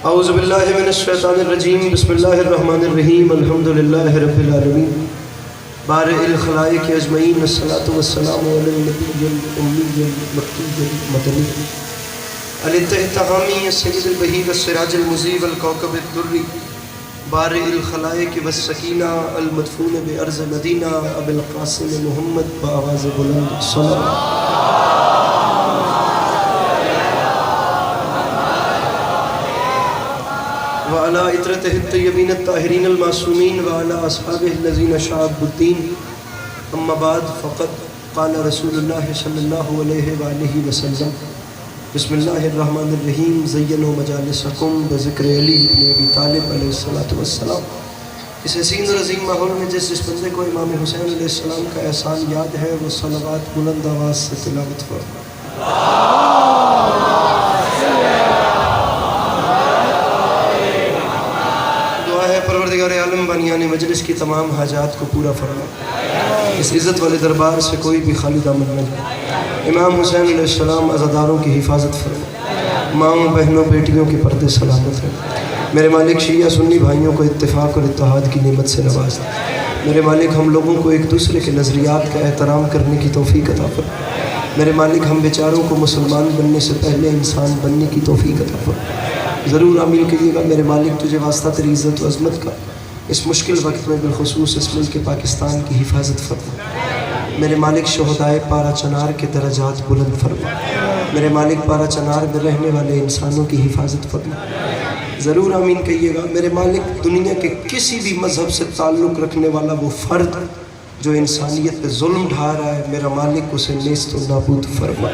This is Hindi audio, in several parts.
औज़ु बिल्लाहि मिनश शैतानिर रजीम बिस्मिल्लाहिर्रहमानिर्रहीम अल्हम्दुलिल्लाहि रब्बिल आलमीन बारिइल खलाइक अजमईन अस्सलातु वस्सलामु अला नबिय्यिल उम्मिय्यिल मक्किय्यिल मदनी अली तहमी सय्यिदिल बही वस्सिराजिल मुज़ीब अल कौकबिद दुर्री बारिइल खलाइक वस्सकीना अल मदफून बिअर्ज़ मदीना अबिल क़ासिम मुहम्मद बआवाज़ बुलंद सल्लल्लाहु वाला इतरतिहि तय्यबीन अत्ताहिरीन अल-मासूमीन वाला अस्हाबिहि लज़ीना शअबुद्दीन अम्मा बाद फ़क़द क़ाल रसूलुल्लाह सल्लल्लाहु अलैहि वआलिहि वसल्लम बिस्मिल्लाहिर्रहमानिर्रहीम ज़य्यनु मजालिसकुम बिज़िक्रि अली इब्न अबी तालिब अलैहिस्सलातु वस्सलाम। इस हसीन और अज़ीम माहौल में जिस बंदे को इमाम हुसैन अलैहिस्सलाम का एहसान याद है वो सलावत बुलंद आवाज़ से तिलावत फरमाए। परवरदिगार आलम बनियाने मजलिस की तमाम हाजात को पूरा फरमा, इस इज़्ज़त वाले दरबार से कोई भी खाली दामन न जाए। इमाम हुसैन अलैहिस्सलाम अज़ादारों की हिफाजत फरमा, माओं बहनों बेटियों के पर्दे सलामत हैं। मेरे मालिक शिया सुन्नी भाइयों को इत्तेफाक और इत्तेहाद की नेमत से नवाज दे। मेरे मालिक हम लोगों को एक दूसरे के नज़रियात का एहतराम करने की तौफ़ीक अता फरमा। मेरे मालिक हम बेचारों को मुसलमान बनने से पहले इंसान बनने की तौफ़ीक अता फरमा। ज़रूर आमीन कहिएगा। मेरे मालिक तुझे वास्ता तेरी इज़्ज़त व अज़मत का इस मुश्किल वक्त में बिलखुसूस इस मुल्क पाकिस्तान की हिफाजत फरमा। मेरे मालिक शोहदाए पारा चनार के दरजात बुलंद फरमा। मेरे मालिक पारा चनार में रहने वाले इंसानों की हिफाजत फरमा। ज़रूर आमीन कहिएगा। मेरे मालिक दुनिया के किसी भी मज़हब से ताल्लुक़ रखने वाला वो फ़र्द जो इंसानियत पे जुल्म ढा रहा है, मेरा मालिक उसे नेस्त व नाबूद फरमा।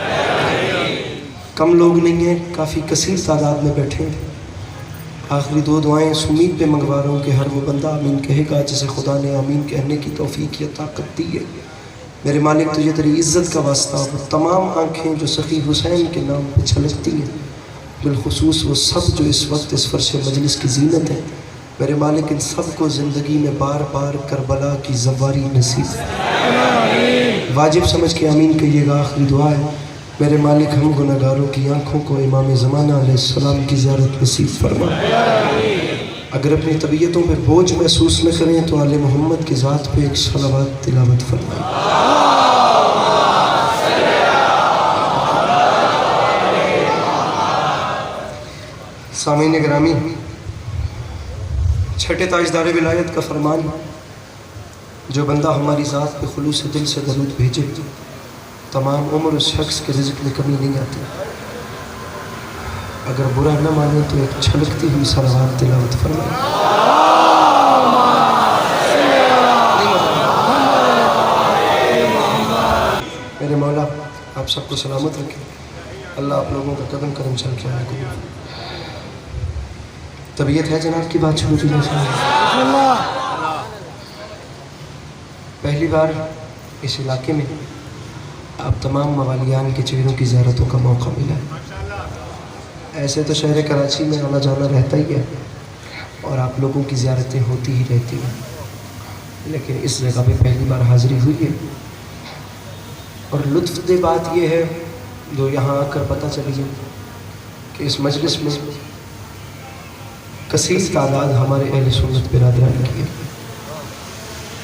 कम लोग नहीं हैं, काफ़ी कसीर तादाद में बैठे हैं। आखिरी दो दुआएं इस उम्मीद पे मंगवा रहा हूँ कि हर वो बंदा आमीन कहेगा जिसे खुदा ने आमीन कहने की तौफीक या ताकत दी है। मेरे मालिक तुझे तेरी इज़्ज़त का वास्ता वो तमाम आँखें जो सखी हुसैन के नाम पे छलकती हैं, बिलखुसूस वो सब जो इस वक्त इस फर्श मजलिस की जीनत है, मेरे मालिक इन सब को ज़िंदगी में बार बार करबला की ज़वारी नसीब वाजिब समझ के आमीन कहिएगा। आखिरी दुआ है, मेरे मालिक हम गुनहगारों की आँखों को इमाम ज़माना अलैहिस्सलाम की ज़ियारत नसीब फरमा। अगर अपनी तबीयतों पे बोझ महसूस न करें तो आले मोहम्मद की ज़ात पे एक सलावत तिलावत फरमाएं। सामीन गिरामी, छठे ताजदार विलायत का फरमान, जो बंदा हमारी ज़ात पे खुलूस दिल से दरूद भेजे तमाम उम्र उस शख्स के रिज़्क़ में कमी नहीं आती। अगर बुरा न माने तो एक छलकती हुई सलावत तिलावत फरमाए। मेरे मौला आप सबको सलामत रखें। अल्लाह आप लोगों का कदम कदम चल के आने को। तबीयत है जनाब की बात शुरू की जाए। पहली बार इस इलाके में आप तमाम मवालियान के चेहरों की ज़ियारतों का मौका मिला है। ऐसे तो शहर कराची में आना जाना रहता ही है और आप लोगों की ज़ियारतें होती ही रहती हैं, लेकिन इस जगह पे पहली बार हाज़िरी हुई है। और लुत्फ़ बात यह है जो यहाँ आकर पता चली है कि इस मजलिस में कसीर तादाद हमारे अहले सुन्नत बिरादरान की है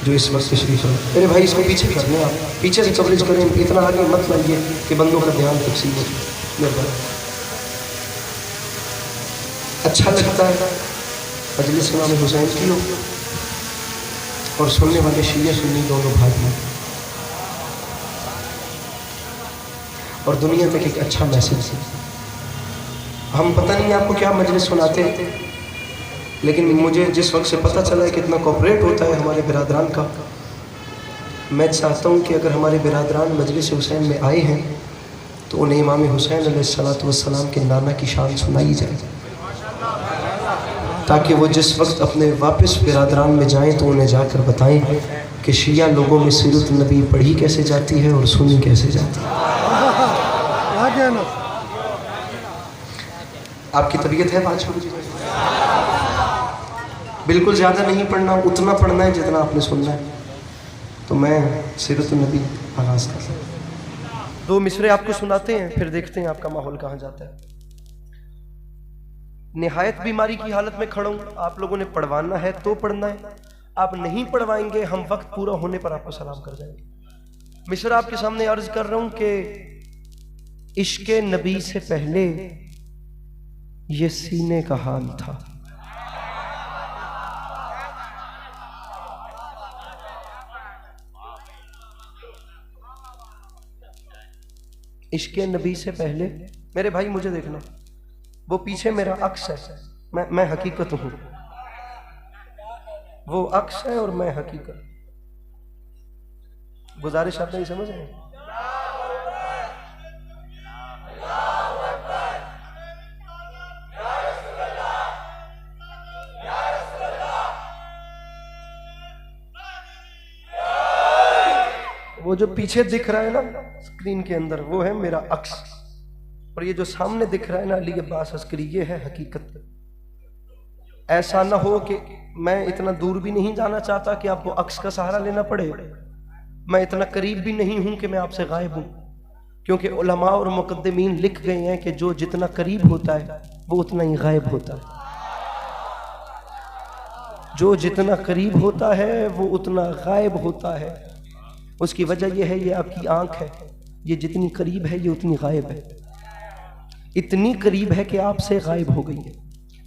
जो इस वक्त तशरीफ़ है। मेरे भाई इसको पीछे कर लें, आप पीछे से कवरेज करें, इतना आगे मत लाइए कि बंदों का ध्यान तकसीम हो। मेरे भाई अच्छा लगता है मजलिस इमाम हुसैन की हो और सुनने वाले शिया सुन्नी दोनों भाई और दुनिया तक एक अच्छा मैसेज है। हम पता नहीं आपको क्या मजलिस सुनाते हैं, लेकिन मुझे जिस वक्त से पता चला है कितना कोऑपरेट होता है हमारे बिरादरान का, मैं चाहता हूँ कि अगर हमारे बिरादरान मजलिस हुसैन में आए हैं तो उन्हें इमाम हुसैन अलैहिस्सलातु वस्सलाम के नाना की शान सुनाई जाए, ताकि वो जिस वक्त अपने वापस बिरादरान में जाएं तो उन्हें जाकर बताएं कि शिया लोगों में सीरत नबी पढ़ी कैसे जाती है और सुनी कैसे जाती है। आपकी तबीयत है बात शुरू? बिल्कुल ज़्यादा नहीं पढ़ना, उतना पढ़ना है जितना आपने सुनना है। तो मैं सीरत नबी आगाज़ करता हूँ। दो मिसरे आपको सुनाते हैं, फिर देखते हैं आपका माहौल कहाँ जाता है। निहायत बीमारी की हालत में खड़ा हूं, आप लोगों ने पढ़वाना है तो पढ़ना है, आप नहीं पढ़वाएंगे हम वक्त पूरा होने पर आपको सलाम कर जाएंगे। मिस्र आपके सामने अर्ज कर रहा हूं कि इश्क़े नबी से पहले ये सीने का हाल था। इश्क़े नबी से पहले, मेरे भाई मुझे देखना, वो पीछे मेरा अक्स है, मैं हकीकत हूं, वो अक्स है और मैं हकीकत। गुजारिश आप नहीं समझ रहे? वो जो पीछे दिख रहा है ना स्क्रीन के अंदर, वो है मेरा अक्स, और ये जो सामने दिख रहा है ना अली अब्बास अस्करी, ये है हकीकत। ऐसा ना हो कि मैं इतना दूर भी नहीं जाना चाहता कि आपको अक्स का सहारा लेना पड़े, मैं इतना करीब भी नहीं हूं कि मैं आपसे गायब हूं, क्योंकि उलमा और मुक़द्दिमीन लिख गए हैं कि जो जितना करीब होता है वो उतना ही गायब होता है, जो जितना करीब होता है वो उतना गायब होता है। उसकी वजह यह है, ये आपकी आंख है, ये जितनी करीब है ये उतनी गायब है, इतनी करीब है कि आपसे गायब हो गई है,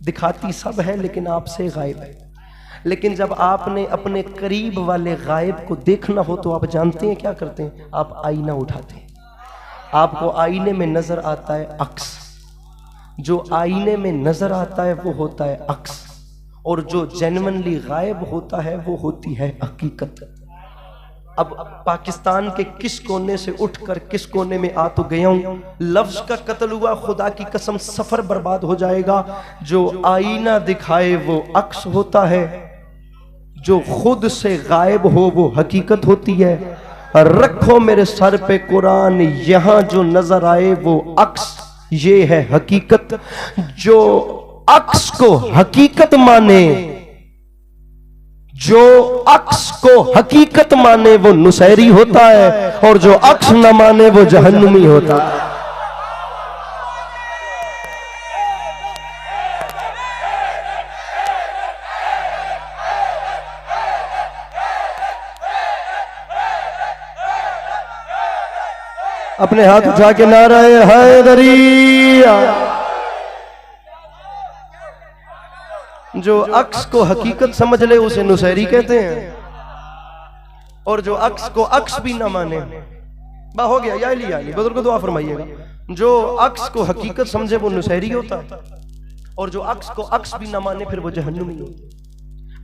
दिखाती सब है लेकिन आपसे गायब है। लेकिन जब आपने अपने करीब वाले गायब को देखना हो तो आप जानते हैं क्या करते हैं? आप आईना उठाते हैं, आपको आईने में नजर आता है अक्स, जो आईने में नजर आता है वो होता है अक्स, और जो जेन्युइनली गायब होता है वो होती है हकीकत। अब पाकिस्तान के किस कोने से उठकर किस कोने में आ तो गया हूं, लफ्ज का कत्ल हुआ, खुदा की कसम सफर बर्बाद हो जाएगा। जो आईना दिखाए वो अक्स होता है, जो खुद से गायब हो वो हकीकत होती है। रखो मेरे सर पे कुरान, यहां जो नजर आए वो अक्स, ये है हकीकत। जो अक्स को हकीकत माने, जो अक्स को हकीकत माने वो नुसैरी होता है, और जो अक्स न माने वो जहन्नुमी होता है। अपने हाथ उठा के नाराए हैदरिया। जो अक्स को हकीकत समझ ले उसे नुसैरी कहते हैं, और जो अक्स को अक्स भी ना माने, बा हो गया या अली बुजुर्ग दुआ फरमाइएगा, जो अक्स को हकीकत समझे वो नुसैरी होता है, और जो अक्स को अक्स भी ना माने फिर वो जहन्नुमी होता है।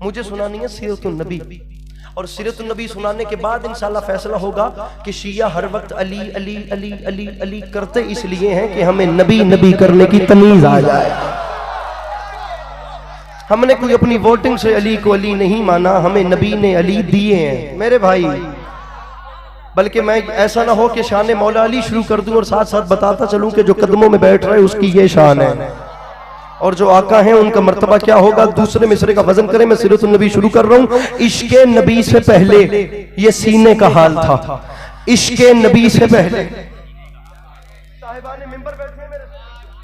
मुझे सुनानी है सीरतुन नबी, और सीरतुन नबी सुनाने के बाद इंशाल्लाह फैसला होगा कि शिया हर वक्त अली अली अली अली अली करते इसलिए हैं कि हमें नबी नबी करने की तमीज आ जाए। हमने कोई अपनी वोटिंग से अली को अली नहीं माना, हमें नबी ने अली दिए हैं मेरे भाई। बल्कि मैं ऐसा ना हो कि शान मौला अली शुरू कर दूं और साथ साथ बताता चलूं कि जो कदमों में बैठ रहे उसकी ये शान है, और जो आका हैं उनका मर्तबा क्या होगा। दूसरे मिसरे का वजन करें, मैं सीरतुन नबी शुरू कर रहा हूं। इश्क़े नबी से पहले ये सीने का हाल था, इश्क़े नबी से पहले। साहिबाने मिंबर बैठे मेरे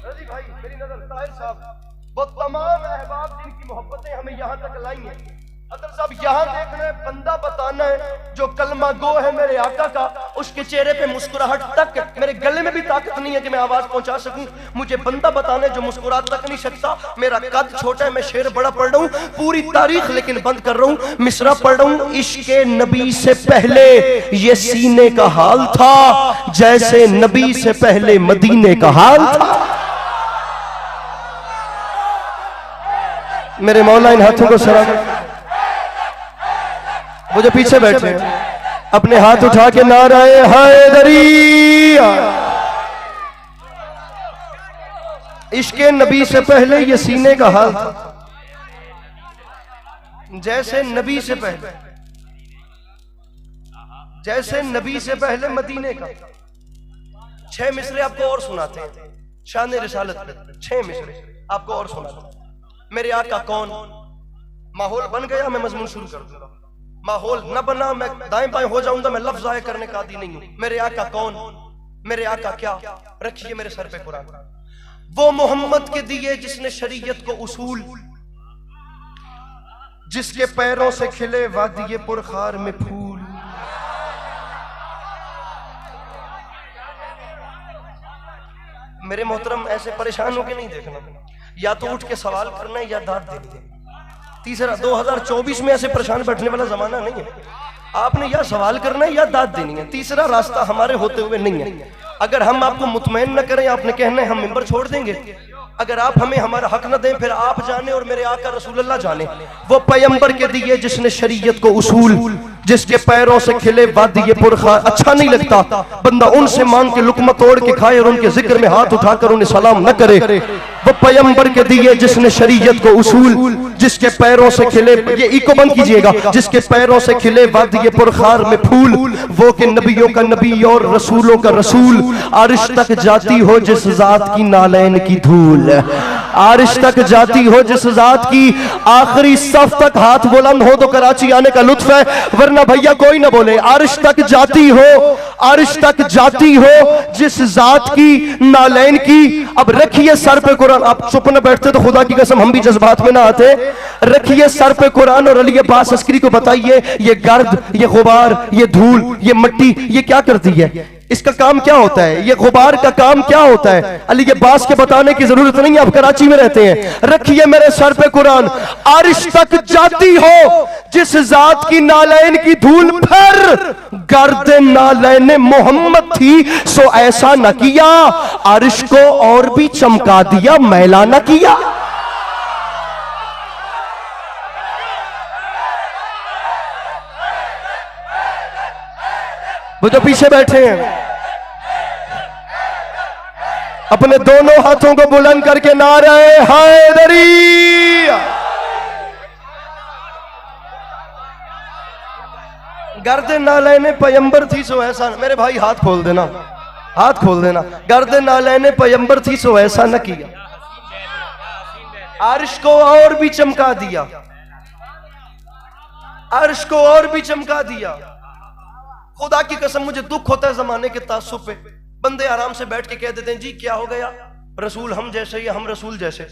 रजी भाई, मेरी नजर ताहिर साहब, वो तमाम अहबाब जिनकी मोहब्बतें हमें यहाँ तक लाई हैं। अदल साहब यहाँ देखना है, बंदा बताना है जो कलमा गो है मेरे आका का, उसके चेहरे पे मुस्कुराहट तक, मेरे गले में भी ताकत नहीं है कि मैं आवाज पहुंचा सकूं, मुझे बंदा बताना है जो मुस्कुरा तक नहीं सकता। मेरा कद छोटा है, मैं शेर बड़ा पढ़ रहा हूं, पूरी तारीख लेकिन बंद कर रहा हूं, मिसरा पढ़ रहा हूं। इश्क़े नबी से पहले ये सीने का हाल था, जैसे नबी से पहले मदीने का हाल था। मेरे मौला इन हाथों को सलाम। वो जो पीछे बैठे हैं अपने हाथ उठा के नाराए हैदरिया। इश्क़े नबी से पहले ये सीने का हाल था, जैसे नबी से पहले, जैसे नबी से पहले मदीने का। 6 मिसरे आपको और सुनाते हैं शान रिसालत पे, 6 मिसरे आपको और सुनाते हैं। मेरे आका कौन, माहौल बन गया मैं मजमून शुरू कर दूंगा, माहौल न बना मैं दाएं बाएं हो जाऊंगा, मैं लफ्ज जाया करने का आदी नहीं हूं। मेरे आका कौन, मेरे आका क्या, रखिए मेरे सर पे कुरान। वो मोहम्मद के दिए जिसने शरीयत को उसूल, जिसके पैरों से खिले वादिये पुरखार में फूल। मेरे मोहतरम ऐसे परेशान होके नहीं देखना, या तो उठ के सवाल करना है या दाद देनी है। तीसरा, 2024 में ऐसे परेशान बैठने वाला जमाना नहीं है। आपने या सवाल करना है या दाद देनी है। तीसरा रास्ता हमारे होते हुए नहीं है। अगर हम आपको मुतमईन न करें, आपने कहना है हम मिंबर छोड़ देंगे। अगर आप हमें हमारा हक न दें, फिर आप जाने और मेरे आका रसूलुल्लाह जाने। वो पैगंबर के दिए जिसने शरीयत को उसूल, जिसके पैरों से खिले वादिये पुरखार। अच्छा नहीं लगता बंदा उनसे मांग के लुकमा तोड़ के खाए और उनके जिक्र में हाथ उठाकर उन्हें सलाम न करे। वो पैगंबर के दिए जिसने शरीयत को उसूल, जिसके पैरों से खिले, ये इको बंद कीजिएगा, जिसके पैरों से खिले वादिये पुरखार में फूल। वो के नबियों का नबी और रसूलों का रसूल, अर्श तक जाती हो जिस जात की नालैन की धूल। अर्श तक जाती हो जिस जात की आखिरी सफ तक हाथ बुलंद हो तो कराची आने का लुत्फ है, वरना भैया कोई ना बोले। अर्श तक जाती हो, अर्श तक जाती हो जिस जात की नालैन की। अब रखिए सर पे कुरान। आप चुप न बैठते तो खुदा की कसम हम भी जज्बात में ना आते। रखिए सर पे कुरान और अली अब्बास अस्करी को बताइए ये गर्द, ये गुबार, ये धूल, ये मिट्टी, ये क्या करती है? इसका काम क्या होता है? ये गुबार का काम क्या होता है? अली अब्बास के बताने की जरूरत नहीं है, आप कराची में रहते हैं। रखिए मेरे सर पे कुरान। अर्श तक जाती हो जिस जात की नालैन की धूल, फिर गर्द नालैन मोहम्मद थी सो ऐसा न किया, अर्श को और भी चमका दिया, मैला न किया। वो जो पीछे बैठे हैं अपने दोनों हाथों को बुलंद करके नारे हैदरी। गर्द नालैने पैगंबर थी सो ऐसा, मेरे भाई हाथ खोल देना, हाथ खोल देना। गर्द नालैने पैगंबर थी सो ऐसा न किया, अर्श को और भी चमका दिया, अर्श को और भी चमका दिया। खुदा की कसम मुझे दुख होता है जमाने के तासुब पे। बंदे आराम से बैठ के कह देते हैं जी क्या हो गया, रसूल हम जैसे या हम रसूल जैसे।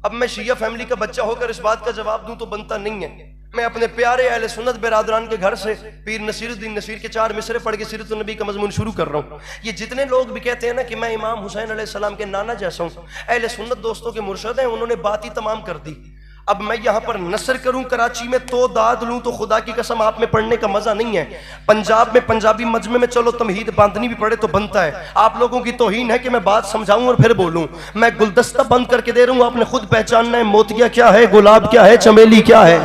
अब मैं शिया फैमिली का बच्चा होकर इस बात का जवाब दूं तो बनता नहीं है। मैं अपने प्यारे अहले सुन्नत बिरादरान के घर से पीर नसीरुद्दीन नसीर के 4 मिसरे पढ़ के सीरत नबी का मजमून शुरू कर रहा हूँ। ये जितने लोग भी कहते हैं ना कि मैं इमाम हुसैन अलैहिस्सलाम के नाना जैसा हूँ, अहले सुन्नत दोस्तों के मुर्शद हैं, उन्होंने बात ही तमाम कर दी। अब मैं यहाँ पर नसर करूं कराची में तो दाद लूं तो खुदा की कसम आप में पढ़ने का मजा नहीं है। पंजाब में पंजाबी मजमे में चलो तमहीद बांधनी भी पड़े तो बनता है। आप लोगों की तौहीन है कि मैं बात समझाऊं और फिर बोलूं। मैं गुलदस्ता बंद करके दे रहा हूं, आपने खुद पहचानना है मोतिया क्या है, गुलाब क्या है, चमेली क्या है।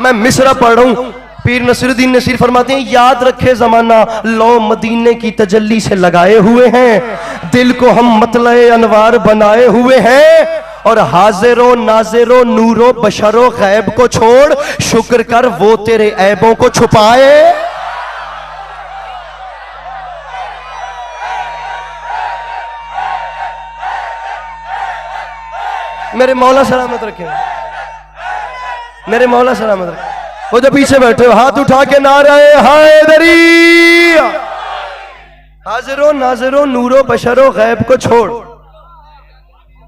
मैं मिसरा पढ़ रहा हूं। पीर नसीरुद्दीन नसीर फरमाते हैं याद रखे जमाना लो मदीने की तजल्ली से लगाए हुए हैं, दिल को हम मतले अनवार बनाए हुए हैं, और हाजिरो नाजिरो नूरो बशरो गैब को छोड़ शुक्र कर वो तेरे ऐबों को छुपाए। मेरे मौला सलामत रखे, मेरे मौला सलामत रखे। वो जो पीछे बैठे हो हाथ उठा के नारे हैदरी। हाजिरो नाजिरो नूरो बशरो गैब को छोड़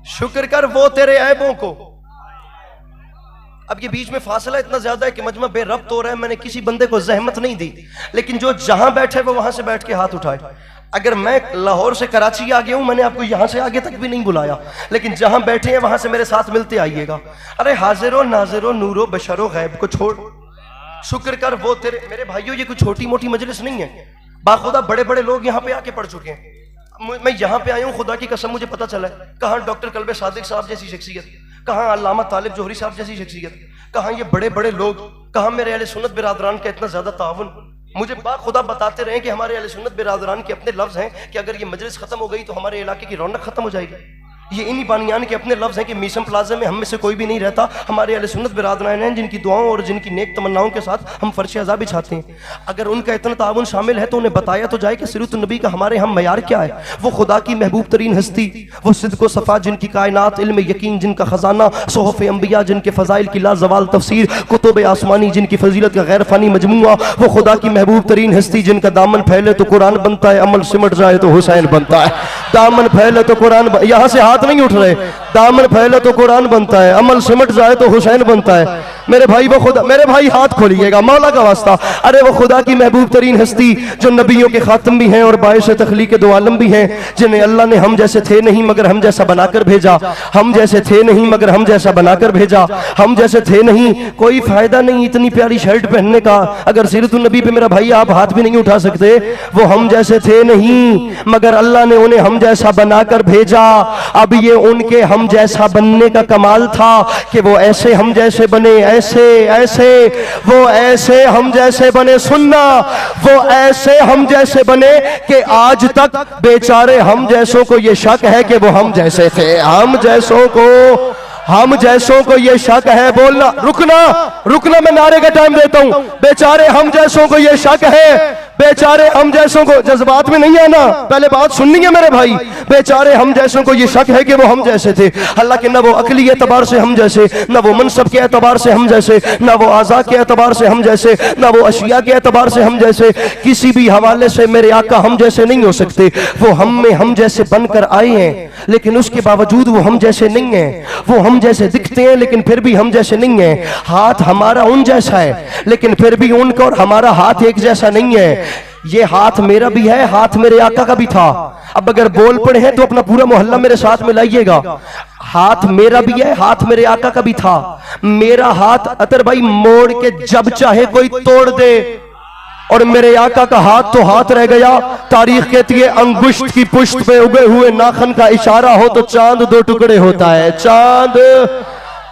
शुक्र कर वो तेरे ऐबों को। अब ये बीच में फासला इतना ज्यादा है कि मजमा बेरब्त हो रहा है। मैंने किसी बंदे को जहमत नहीं दी, लेकिन जो जहां बैठे वो वहां से बैठ के हाथ उठाए। अगर मैं लाहौर से कराची आ गया हूं, मैंने आपको यहां से आगे तक भी नहीं बुलाया, लेकिन जहां बैठे हैं वहां से मेरे साथ मिलते आइएगा। अरे हाजिरो नाजिरो नूरो बशरो गैब को छोड़ शुक्र कर वो तेरे। मेरे भाइयों ये कोई छोटी मोटी मजलिस नहीं है। बाखुदा बड़े बड़े लोग यहाँ पे आके पढ़ चुके हैं। मैं यहाँ पे आया हूँ, खुदा की कसम मुझे पता चला है कहाँ डॉक्टर कल्बे सादिक साहब जैसी शख्सियत, कहाँ अल्लामा तालिब जोहरी साहब जैसी शख्सियत, कहाँ ये बड़े बड़े लोग, कहाँ मेरे अहले सुन्नत बिरादरान का इतना ज्यादा ताउन। मुझे खुदा बताते रहे कि हमारे अहले सुन्नत बिरादरान के अपने लफ्ज हैं कि अगर ये मजलिस खत्म हो गई तो हमारे इलाके की रौनक खत्म हो जाएगी। ये इन्हीं बानियान के अपने लफ्ज हैं कि मीशम प्लाजा में हम में से कोई भी नहीं रहता। हमारे अहले सुन्नत बिरादरान हैं जिनकी दुआओं और जिनकी नेक तमन्नाओं के साथ हम फर्श अज़ा बिछाते हैं। अगर उनका इतना ताउन शामिल है तो उन्हें बताया तो जाए कि सीरत नबी का हमारे हम मयार क्या है। वो खुदा की महबूब तरीन हस्ती, वो सिद्क़ व सफ़ा जिनकी कायनात, इल्म यकीन जिनका खजाना, सोहफ़ अंबिया जिनके फ़ज़ाइल की लाज़वाल तफसीर, कुतुब आसमानी जिनकी फजीलत का गैर फ़ानी मजमुआ, वो खुदा की महबूब तरीन हस्ती जिनका दामन फैले तो कुरान बनता है, अमल सिमट जाए तो हुसैन बनता है। दामन फैले तो कुरान, यहां से हाथ नहीं उठ रहे, दामन फैले तो कुरान बनता है, अमल सिमट जाए तो हुसैन बनता है। मेरे भाई वो खुदा, मेरे भाई हाथ खोलिएगा मौला का वास्ता। अरे वो खुदा की महबूब तरीन हस्ती जो नबियों के खातम भी हैं और बाइस तखलीक दो आलम भी हैं, जिन्हें अल्लाह ने हम जैसे थे नहीं मगर हम जैसा बनाकर भेजा, हम जैसे थे नहीं मगर हम जैसा बनाकर भेजा, हम जैसे थे नहीं, कोई फायदा नहीं इतनी प्यारी शर्ट पहनने का अगर सीरतुन नबी पे मेरा भाई आप हाथ भी नहीं उठा सकते। वो हम जैसे थे नहीं मगर अल्लाह ने उन्हें हम जैसा बनाकर भेजा। अब ये उनके हम जैसा बनने का कमाल था कि वो ऐसे हम जैसे बने, ऐसे ऐसे वो ऐसे हम जैसे बने, सुनना वो ऐसे हम जैसे बने कि आज तक बेचारे हम जैसों को ये शक है कि वो हम जैसे थे। हम जैसों को ये शक है, बोलना रुकना मैं नारे का टाइम देता हूं। बेचारे हम जैसों को ये शक है, बेचारे हम जैसों को, जज्बात में नहीं आना, पहले बात सुननी है मेरे भाई। बेचारे हम जैसों को ये शक है कि वो हम जैसे थे। हालांकि न वो अकली एतबार से हम जैसे, न वो मनसब के एतबार से हम जैसे, न वो आज़ा के एतबार से हम जैसे, न वो अशिया के एतबार से हम जैसे, किसी भी हवाले से मेरे आका हम जैसे नहीं हो सकते। वो हम में हम जैसे बनकर आए हैं लेकिन उसके बावजूद वो हम जैसे नहीं है। वो हम जैसे दिखते हैं लेकिन फिर भी हम जैसे नहीं है। हाथ हमारा उन जैसा है लेकिन फिर भी उनका और हमारा हाथ एक जैसा नहीं है। ये हाथ मेरा भी है, हाथ मेरे आका का भी था। अब अगर बोल पड़े हैं तो अपना पूरा मोहल्ला मेरे साथ में लाइएगा। हाथ मेरा भी है, हाथ मेरे आका का भी था। मेरा हाथ अतर भाई मोड़ के जब चाहे कोई तोड़ दे, और मेरे आका का हाथ तो हाथ रह गया। तारीख कहती है अंगुष्ठ की पुष्ट पे उगे हुए नाखन का इशारा हो तो चांद दो टुकड़े होता है। चांद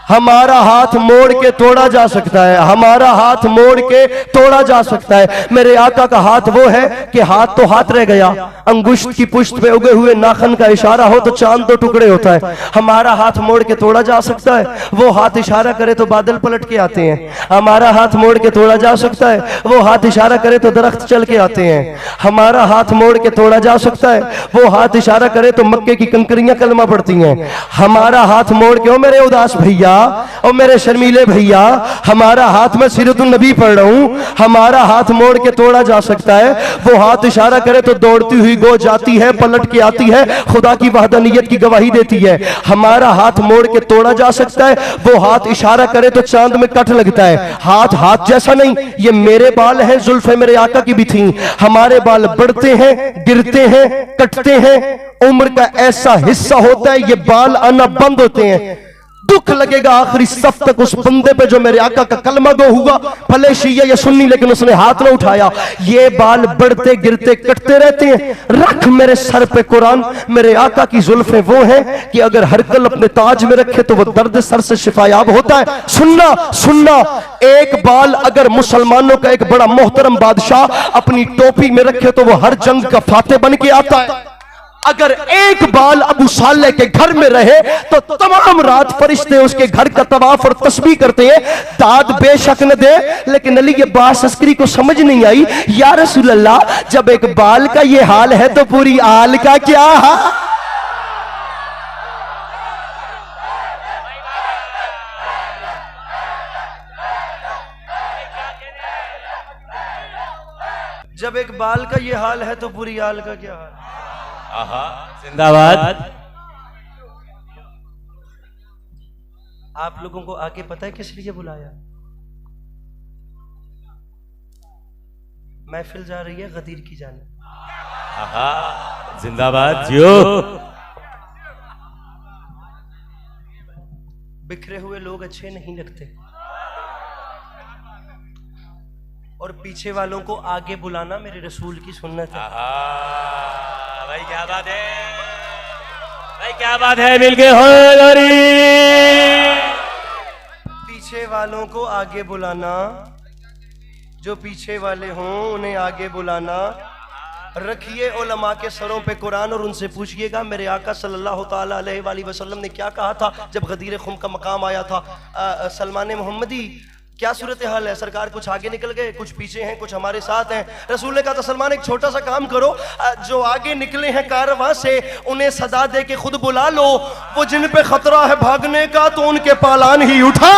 हमारा हाथ मोड़ के तोड़ा जा सकता है, हमारा हाथ मोड़ के तोड़ा जा सकता है। मेरे आका का हाथ वो है कि हाथ तो हाथ रह गया, अंगुष्ठ की पुष्ट पे उगे हुए नाखन का इशारा हो तो चांद दो टुकड़े होता है। हमारा हाथ मोड़ के तोड़ा जा सकता है, वो हाथ इशारा करे तो बादल पलट के आते हैं। हमारा हाथ मोड़ के तोड़ा जा सकता है, वो हाथ इशारा करे तो दरख्त चल के आते हैं। हमारा हाथ मोड़ के तोड़ा जा सकता है, वो हाथ इशारा करे तो मक्के की कंकरियां कलमा पड़ती हैं। हमारा हाथ मोड़ के, ओ मेरे उदास भैया और मेरे शर्मीले भैया, हमारा हाथ में सीरतुन नबी पढ़ रहा हूं, हमारा हाथ मोड़ के तोड़ा जा सकता है। वो हाथ इशारा करे तो दौड़ती हुई गो जाती है, पलट के आती है, खुदा की वहदानियत की गवाही देती है। हमारा हाथ मोड़ के तोड़ा जा सकता है, वो हाथ इशारा करे तो चांद में कट लगता है। हाथ हाथ जैसा नहीं, ये मेरे बाल हैं, जुल्फे मेरे आका की भी थी। हमारे बाल बढ़ते हैं, गिरते हैं, कटते हैं, उम्र का ऐसा हिस्सा होता है ये बाल आना बंद होते हैं। दुख लगेगा आखिरी सफ तक उस बंदे पे जो मेरे आका का कलमा गो हुआ, भले शिया या सुन्नी, लेकिन उसने हाथ ना उठाया। ये बाल बढ़ते गिरते कटते रहते हैं। रख मेरे सर पे कुरान, मेरे आका की जुल्फे वो हैं कि अगर हर कल अपने ताज में रखे तो वो दर्द सर से शिफायाब होता है। सुनना, एक बाल अगर मुसलमानों का एक बड़ा मोहतरम बादशाह अपनी टोपी में रखे तो वो हर जंग का फाते बन के आता है। अगर एक बाल अबू साले के घर में रहे तो तमाम रात फरिश्ते उसके घर का तवाफ और तस्बीह करते हैं। दाद बेशक न दे, लेकिन अली ये बात अस्करी को समझ नहीं आई। या रसूल अल्लाह, जब एक बाल का ये हाल है तो पूरी आल का क्या हाल? जब एक बाल का ये हाल है तो पूरी आल का क्या हाल? जिंदाबाद। आप लोगों को आके पता है किस लिए बुलाया? महफिल जा रही है गदीर की जाने। जिंदाबाद जियो। बिखरे हुए लोग अच्छे नहीं लगते और पीछे वालों को आगे बुलाना मेरे रसूल की सुन्नत है। भाई क्या बात है, भाई क्या बात है, मिलके हो। पीछे वालों को आगे बुलाना, जो पीछे वाले हों उन्हें आगे बुलाना। रखिए उलमा के सरों पे कुरान और उनसे पूछिएगा मेरे आका सल्लल्लाहु ताला अलैहि वसल्लम ने क्या कहा था जब गदीर खुम का मकाम आया था। सलमान मोहम्मदी, क्या सूरत हाल है? सरकार कुछ आगे निकल गए, कुछ पीछे हैं, कुछ हमारे साथ हैं। रसूल ने कहा था सलमान एक छोटा सा काम करो, जो आगे निकले हैं कारवां से उन्हें सदा दे के खुद बुला लो। वो जिन पे खतरा है भागने का तो उनके पालान ही उठा।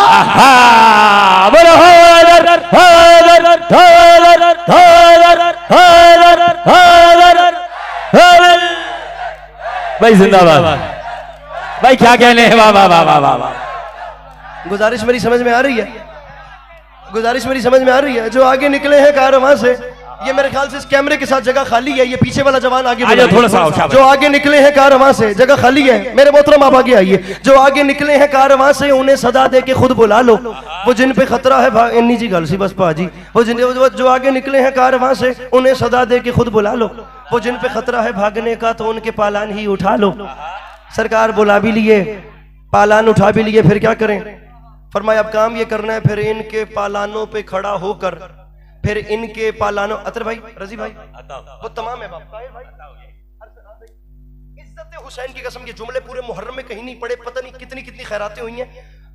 भाई जिंदाबाद। भाई क्या कहने हैं, वाह वाह वाह वाह वाह वाह। गुजारिश मेरी समझ में आ रही है? गुजारिश मेरी समझ में आ रही है? जो आगे निकले हैं कारवां से, ये मेरे ख्याल से इस कैमरे के साथ जगह खाली है, ये पीछे वाला जवान आगे थोड़ा सा। जो आगे निकले हैं कारवां से, जगह खाली है, मेरे मोहतरम आप आगे आइए। जो आगे निकले हैं कारवां से उन्हें सदा दे के खुद बुला लो, वो जिन पे खतरा है भाग इन्नी जी गल सी बस पाजी, वो जो आगे निकले हैं कारवां से उन्हें सदा दे के खुद बुला लो, वो जिन पे खतरा है भागने का तो उनके पालान ही उठा लो। सरकार बुला भी लिए, पालान उठा भी लिए, फिर क्या करें? फरमाया अब काम ये करना है, फिर इनके पालानों पे खड़ा होकर, फिर इनके पालानों, अतर भाई, रजी भाई, वो तमाम है बाप भाई। इज्जत हुसैन की कसम, ये जुमले पूरे मुहर्रम में कहीं नहीं पड़े, पता नहीं कितनी कितनी खैरातें हुई हैं।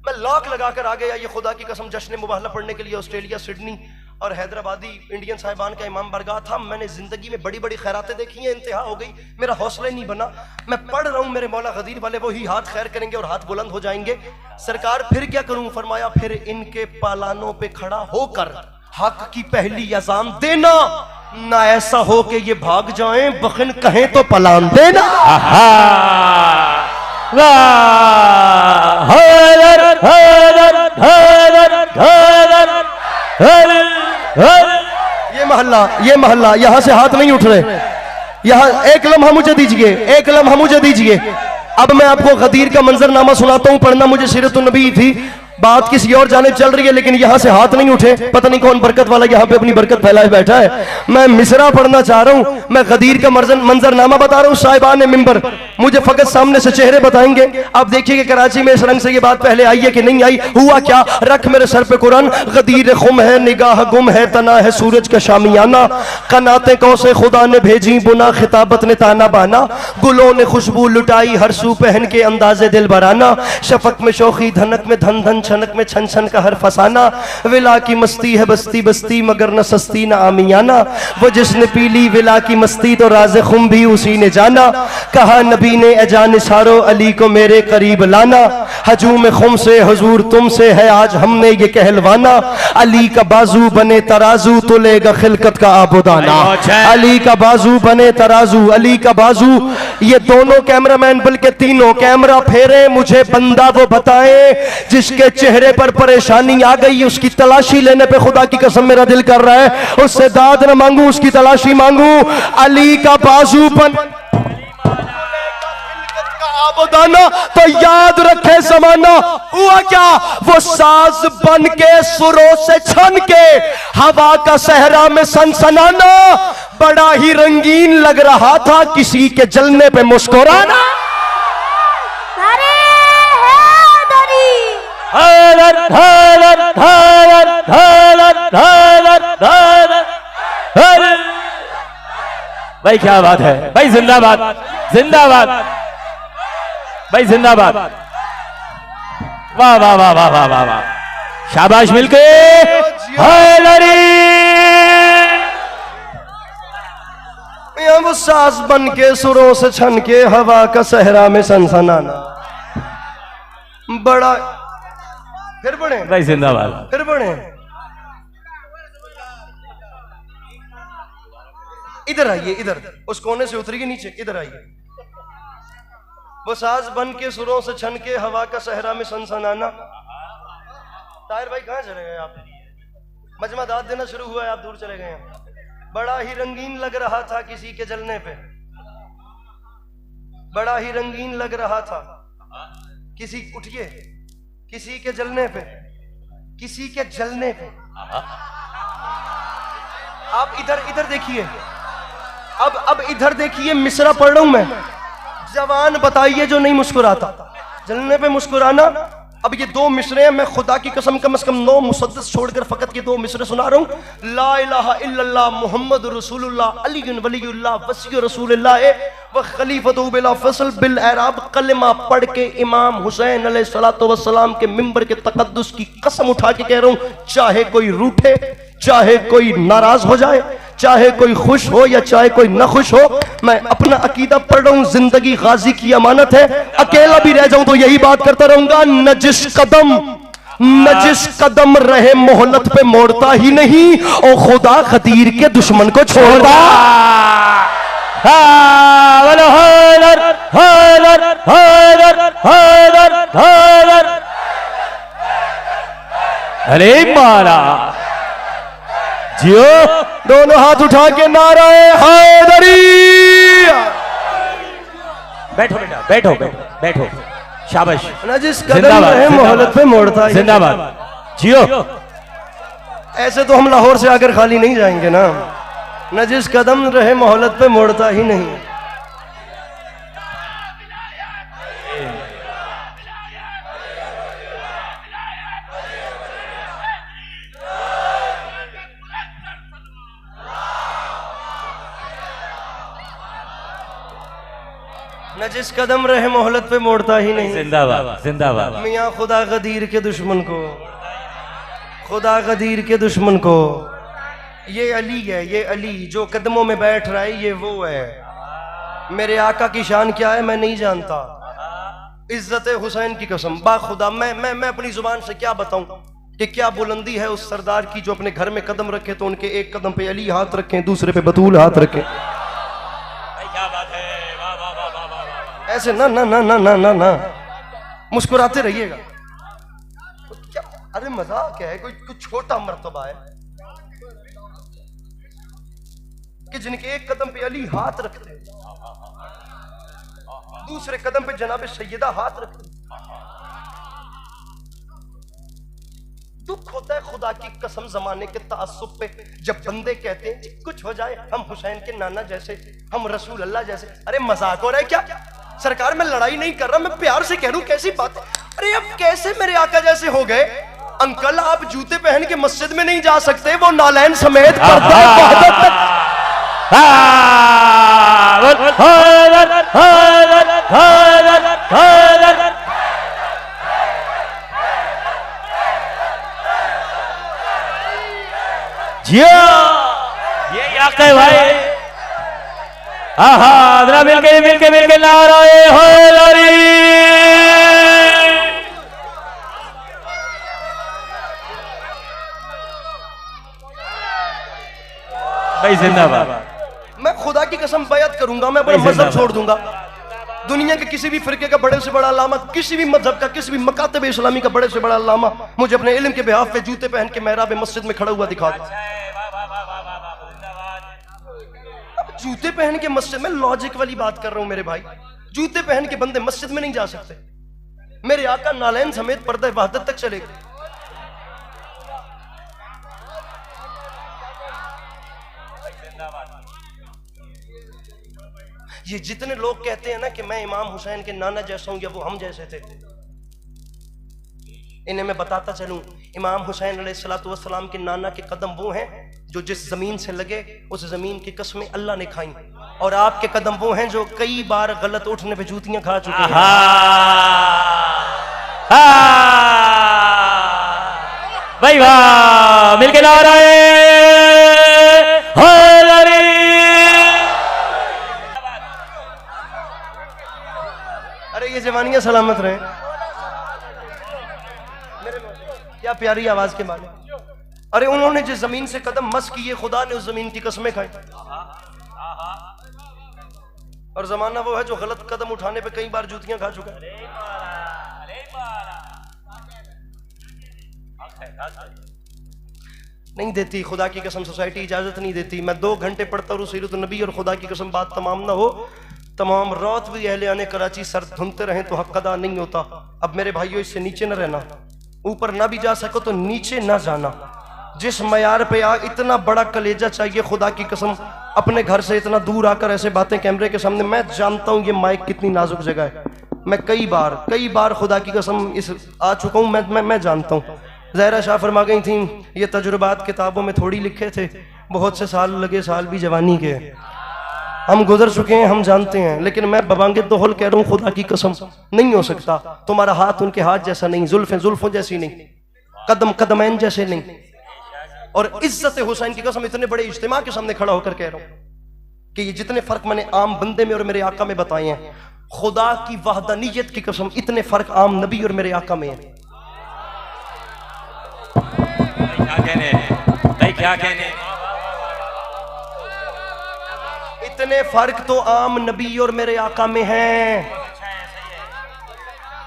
मैं लाख लगाकर आ गया ये खुदा की कसम जश्न मुबाहला पढ़ने के लिए ऑस्ट्रेलिया, सिडनी और हैदराबादी इंडियन साहिबान का इमाम बरगाह था। मैंने जिंदगी में बड़ी बड़ी खैरातें देखी हैं, इंतहा हो गई, मेरा हौसला नहीं बना। मैं पढ़ रहा हूँ, मेरे मौला गदीर वाले वही हाथ खैर करेंगे और हाथ बुलंद हो जाएंगे। सरकार फिर क्या करूं? फरमाया फिर इनके पालानों पे खड़ा होकर हक की पहली अजाम देना, ना ऐसा हो कि ये भाग जाएं, बखन कहें तो पलान देना। ये महल्ला यहां से हाथ नहीं उठ रहे, यहां एक लम्हा मुझे दीजिए, एक लम्हा मुझे दीजिए। अब मैं आपको गदीर का मंजरनामा सुनाता हूं, पढ़ना मुझे सीरतुन नबी थी, बात किसी और जाने चल रही है, लेकिन यहां से हाथ नहीं उठे, पता नहीं कौन बरकत वाला यहां पे अपनी बरकत फैलाए बैठा है। मैं मिसरा पढ़ना चाह रहा हूं, मैं गदीर का मंजरनामा बता रहा हूं। साहिबान मिंबर मुझे फकत सामने से चेहरे बताएंगे। आप देखिए कि कराची में इस रंग से ये बात पहले आई है कि नहीं आई। हुआ क्या? रख मेरे सर पे कुरान, गदीर खुम है, निगाह गुम है, तना है सूरज का शामियाना, कनाते कौ से खुदा ने भेजी बुना, खिताबत ने ताना बाना, गुलों ने खुशबू लुटाई हर सू पहन के अंदाजे दिल बराना, शफक में शोखी, धनक में धन धन, छनक में छन छन का हर फसाना, विला की मस्ती है बस्ती बस्ती मगर न सस्ती न आमियाना, वो जिसने पी ली विला की मस्ती तो राज़े खुम भी उसी ने जाना, कहा नबी ने अजान सारो अली को मेरे करीब लाना, हजूम खुम से हुजूर तुमसे है आज हमने ये कहलवाना, अली का बाजू बने तराजू तो लेगा खिलकत का आबुदाना, अली का बाजू बने तराजू, अली का बाजू। ये दोनों कैमरामैन बल्कि तीनों कैमरा फेरे, मुझे बंदा वो बताए जिसके चेहरे पर परेशानी आ गई, उसकी तलाशी लेने पे खुदा की कसम मेरा दिल कर रहा है उससे दाद न मांगू, उसकी तलाशी मांगू। अली का बाजू बन आबुदाना तो याद रखे जमाना। हुआ क्या? वो साज बन के सुरों से छन के हवा का सहरा में सनसनाना, बड़ा ही रंगीन लग रहा था किसी के जलने पे मुस्कुराना। भाई क्या बात है भाई, जिंदाबाद जिंदाबाद भाई जिंदाबाद, वाह वाह वाह वाह वाह वाह वाह, शाबाश मिलके हैदरी। वो साज बन के सुरों से छन के हवा का सहरा में सनसनाना, बड़ा फिर बढ़े भाई जिंदाबाद, फिर बढ़े। इधर आइए, इधर उस कोने से उतरिए नीचे, इधर आइए। वो साज बन के सुरों से छन के हवा का सहरा में सनसनाना। ताहिर भाई कहाँ चले गए आप? मजमा दाद देना शुरू हुआ है, आप दूर चले गए हैं। बड़ा ही रंगीन लग रहा था किसी के जलने पे, बड़ा ही रंगीन लग रहा था किसी, उठिए, किसी के जलने पे, किसी के जलने पे। आप इधर इधर देखिए, अब इधर देखिए, मिसरा पढ़ रहा हूं मैं। जवान बताइए जो नहीं मुस्कुराता, जलने पे मुस्कुराना। अब ये दो मिसरे हैं, मैं खुदा की कसम कम से कम 9 मुसद्दस छोड़कर फकत ये 2 मिसरे सुना रहा हूं। ला इलाहा इल्लल्लाह मुहम्मद रसूलुल्लाह अली वलीयुल्लाह वसी रसूलुल्लाह व खलीफतु बिला फसल बिल एराब। कलमा पढ़ के इमाम हुसैन अलैहिस्सलातु वस्सलाम के मिंबर के तकद्दुस की कसम उठा के कह रहा हूं, चाहे कोई रूठे, चाहे कोई नाराज हो जाए, चाहे कोई खुश हो या चाहे कोई न खुश हो, मैं अपना अकीदा पढ़ रहा हूं। जिंदगी गाजी की अमानत है, अकेला भी रह जाऊं तो यही बात करता रहूंगा। नजिस कदम रहे मोहलत पे मोड़ता ही नहीं, और खुदा खतीर के दुश्मन को छोड़ता। हैदर हैदर हैदर हैदर। अरे मारा जियो, दोनों हाथ उठा के नाराए हैदरी। बैठो बेटा, बैठो बैठो बैठो, शाबाश। ना जिस कदम रहे मोहलत पे मोड़ता ही। जिंदाबाद जियो। ऐसे तो हम लाहौर से आकर खाली नहीं जाएंगे ना। न जिस कदम रहे मोहलत पे मोड़ता ही नहीं। न जिस कदम रहे मोहलत पे मोड़ता ही नहीं। जिंदाबाद जिंदाबाद। मियाँ खुदा गदीर के दुश्मन को, खुदा गदीर के दुश्मन को, ये अली है, ये अली जो कदमों में बैठ रहा है, ये वो है। मेरे आका की शान क्या है मैं नहीं जानता। इज्जत हुसैन की कसम बाखुदा मैं अपनी जुबान से क्या बताऊं कि क्या बुलंदी है उस सरदार की जो अपने घर में कदम रखे तो उनके एक कदम पे अली हाथ रखें, दूसरे पे बतूल हाथ रखें। क्या बात है, वाह वाह वाह वाह वाह। ऐसे ना ना ना ना ना ना ना मुस्कुराते रहिएगा। क्या अरे मजाक है, कोई छोटा मर्तबा है कि जिनके एक कदम पे अली हाथ रखते, दूसरे कदम पे जनाब सैयदा हाथ रखते। दुख होता है खुदा की कसम जमाने के तासुब पे जब बंदे कहते हैं जी कुछ हो जाए हम हुसैन के नाना जैसे, हम रसूल अल्लाह जैसे। अरे मजाक हो रहा है क्या सरकार? मैं लड़ाई नहीं कर रहा, मैं प्यार से कह रहा हूं। कैसी बात है? अरे अब कैसे मेरे आका जैसे हो गए? अंकल आप जूते पहन के मस्जिद में नहीं जा सकते, वो नालैन समेत ये आका है भाई। हाँ जरा मिलके नाराए हैदरी। भाई जिंदाबाद। मैं खुदा की कसम बयात करूंगा, मैं अपना मजहब छोड़ दूंगा। दुनिया के किसी भी फिरके का बड़े से बड़ा अल्लामा, किसी भी मजहब का, किसी भी मकातब इस्लामी का बड़े से बड़ा अल्लामा मुझे अपने इल्म के बिहाफ पे जूते पहन के मेहराब मस्जिद में खड़ा हुआ दिखा दो। जूते पहन के मस्जिद में, लॉजिक वाली बात कर रहा हूं मेरे भाई। जूते पहन के बंदे मस्जिद में नहीं जा सकते। मेरे आका नालैन समेत पर्दा वहदत तक चले गए। ये जितने लोग कहते हैं ना कि मैं इमाम हुसैन के नाना जैसा हूं या वो हम जैसे थे, इन्हें मैं बताता चलूं इमाम हुसैन अलैहिस्सलाम के नाना के कदम वो हैं जो जिस जमीन से लगे उस जमीन की कसमें अल्लाह ने खाई, और आपके कदम वो हैं जो कई बार गलत उठने पे जूतियां खा चुके हैं। भाई वाह, मिलके नाराए हैदरी। अरे ये जवानियां सलामत रहे। क्या प्यारी आवाज के मालिक। अरे उन्होंने जिस जमीन से कदम मस किए खुदा ने उस जमीन की कसमें खाई। और जमाना वो है जो गलत कदम उठाने पे कई बार जूतियां खा चुका है। नहीं देती खुदा की कसम, सोसाइटी इजाजत नहीं देती। मैं 2 घंटे पढ़ता हूँ सीरत नबी और खुदा की कसम बात तमाम ना हो, तमाम रात भी अहले आने कराची सर धुनते रहें तो हक अदा नहीं होता। अब मेरे भाइयों इससे नीचे न रहना, ऊपर ना भी जा सको तो नीचे ना जाना। जिस मयार पे आ इतना बड़ा कलेजा चाहिए खुदा की कसम, अपने घर से इतना दूर आकर ऐसे बातें कैमरे के सामने। मैं जानता हूँ ये माइक कितनी नाजुक जगह है, मैं कई बार खुदा की कसम इस आ चुका हूँ। मैं जानता हूँ। ज़हरा शाह फरमा गई थी ये तजुर्बात किताबों में थोड़ी लिखे थे, बहुत से साल लगे, साल भी जवानी के। हम गुजर चुके हैं, हम जानते हैं। लेकिन मैं बबांगे दोहल कह रहा हूँ खुदा की कसम नहीं हो सकता। तुम्हारा हाथ उनके हाथ जैसा नहीं, जुल्फें जुल्फों जैसी नहीं, कदम कदमैन जैसे नहीं। और इज्जत हुसैन की कसम इतने बड़े इज्तिमा के सामने खड़ा होकर कह रहा हूं कि ये जितने फर्क मैंने आम बंदे में और मेरे आका में बताए हैं, खुदा की वहदानियत की कसम इतने फर्क आम नबी और मेरे आका में है। क्या कहने इतने फर्क तो आम नबी और मेरे आका में हैं।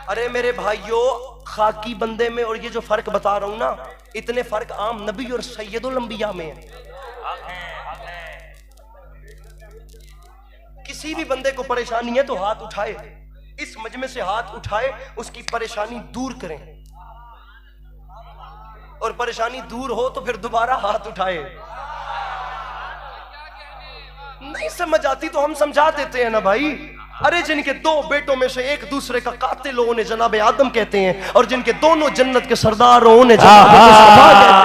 अरे मेरे भाइयों, खाकी बंदे में और ये जो फर्क बता रहा हूं ना, इतने फर्क आम नबी और सैयदुल अंबिया में है। किसी भी बंदे को परेशानी है तो हाथ उठाए, इस मजमे से हाथ उठाए, उसकी परेशानी दूर करें, और परेशानी दूर हो तो फिर दोबारा हाथ उठाए। नहीं समझ आती तो हम समझा देते हैं ना भाई। अरे जिनके दो बेटों में से एक दूसरे का कातिल हो उन्हें जनाब आदम कहते हैं, और जिनके दोनों जन्नत के सरदार हो उन्हें जनाब मुस्तफा कहते हैं।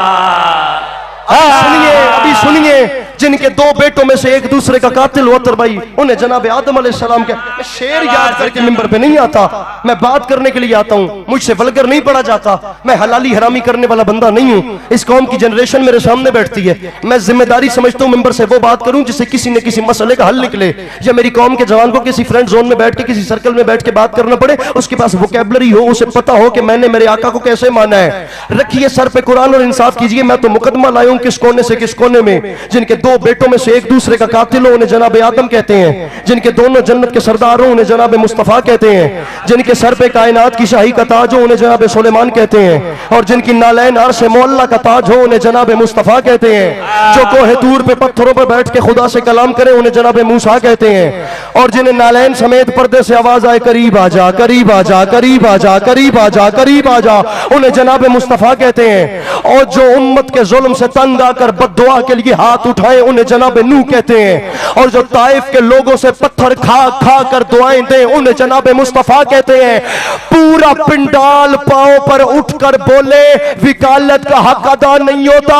अभी सुनिए, जिनके दो बेटों में से एक दूसरे का कातिल होता भाई, उन्हें जनाब आदम अलैहिस्सलाम के। मैं शेर याद करके मिंबर पे नहीं आता, मैं बात करने के लिए आता हूँ। मुझसे वल्गर नहीं पढ़ा जाता, मैं हलाली हरामी करने वाला बंदा नहीं हूँ। इस कौम की जनरेशन मेरे सामने बैठती है, मैं जिम्मेदारी समझता हूँ मिंबर से वो बात करूँ जिससे किसी न किसी मसले का हल निकले। या मेरी कौम के जवान को किसी फ्रेंड जोन में बैठ के, किसी सर्कल में बैठ के बात करना पड़े, उसके पास वोकैबुलरी हो, उसे पता हो कि मैंने मेरे आका को कैसे माना है। रखिए सर पे कुरान और इंसाफ कीजिए। मैं तो मुकदमा लाया हूं किस कोने से किस कोने में। जिनके दो बेटों में से एक दूसरे का कातिल हो उन्हें जनाब आदम कहते हैं, जिनके दोनों जन्नत के सरदार हो उन्हें जनाब मुस्तफा कहते हैं, जिनके सर पे कायनात की शाही का ताज हो उन्हें जनाब सुलेमान कहते हैं, और जिनकी नालैन अर्श मौला का ताज हो उन्हें जनाब मुस्तफा कहते हैं। जो कोहे तूर पे पत्थरों पर बैठ के खुदा से कलाम करे उन्हें जनाब मूसा कहते हैं, और जिन्हें नालैन समेत पर्दे से आवाज आए करीब आजा करीब आजा करीब आजा करीब आजा करीब आजा, उन्हें जनाब मुस्तफा कहते हैं। और जो उम्मत के जुल्म से तंग आकर बद्दुआ के लिए हाथ उठाए उन्हें जनाब नूह कहते हैं, और जो ताइफ के लोगों से पत्थर खा खा कर दुआएं दे उन्हें जनाब मुस्तफा कहते हैं। पूरा पिंडाल पांव पर उठकर बोले विकालत का हक अदा नहीं होता।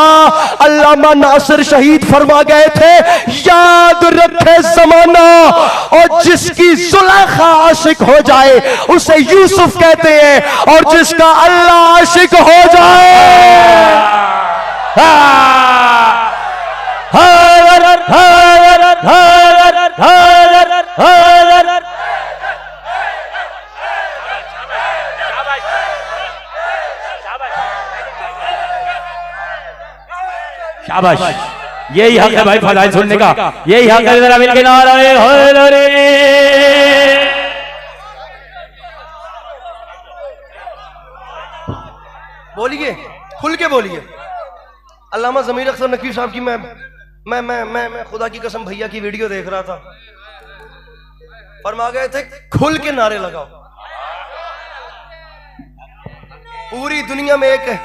अल्लामा नासिर शहीद फरमा गए थे, याद रखे जमाना, और जिसकी जुलेखा आशिक हो जाए उसे यूसुफ कहते हैं, और जिसका अल्लाह आशिक हो जाए शाबाश। यही हक है भाई फजाइल सुनने का, यही हक है। जरा मिलके नारे होरे। बोलिए, खुल के बोलिए। अल्लामा ज़मीर अख्तर नकवी साहब की मैं खुदा की कसम भैया की वीडियो देख रहा था, फरमा गए थे खुल के नारे लगाओ। पूरी दुनिया में एक है,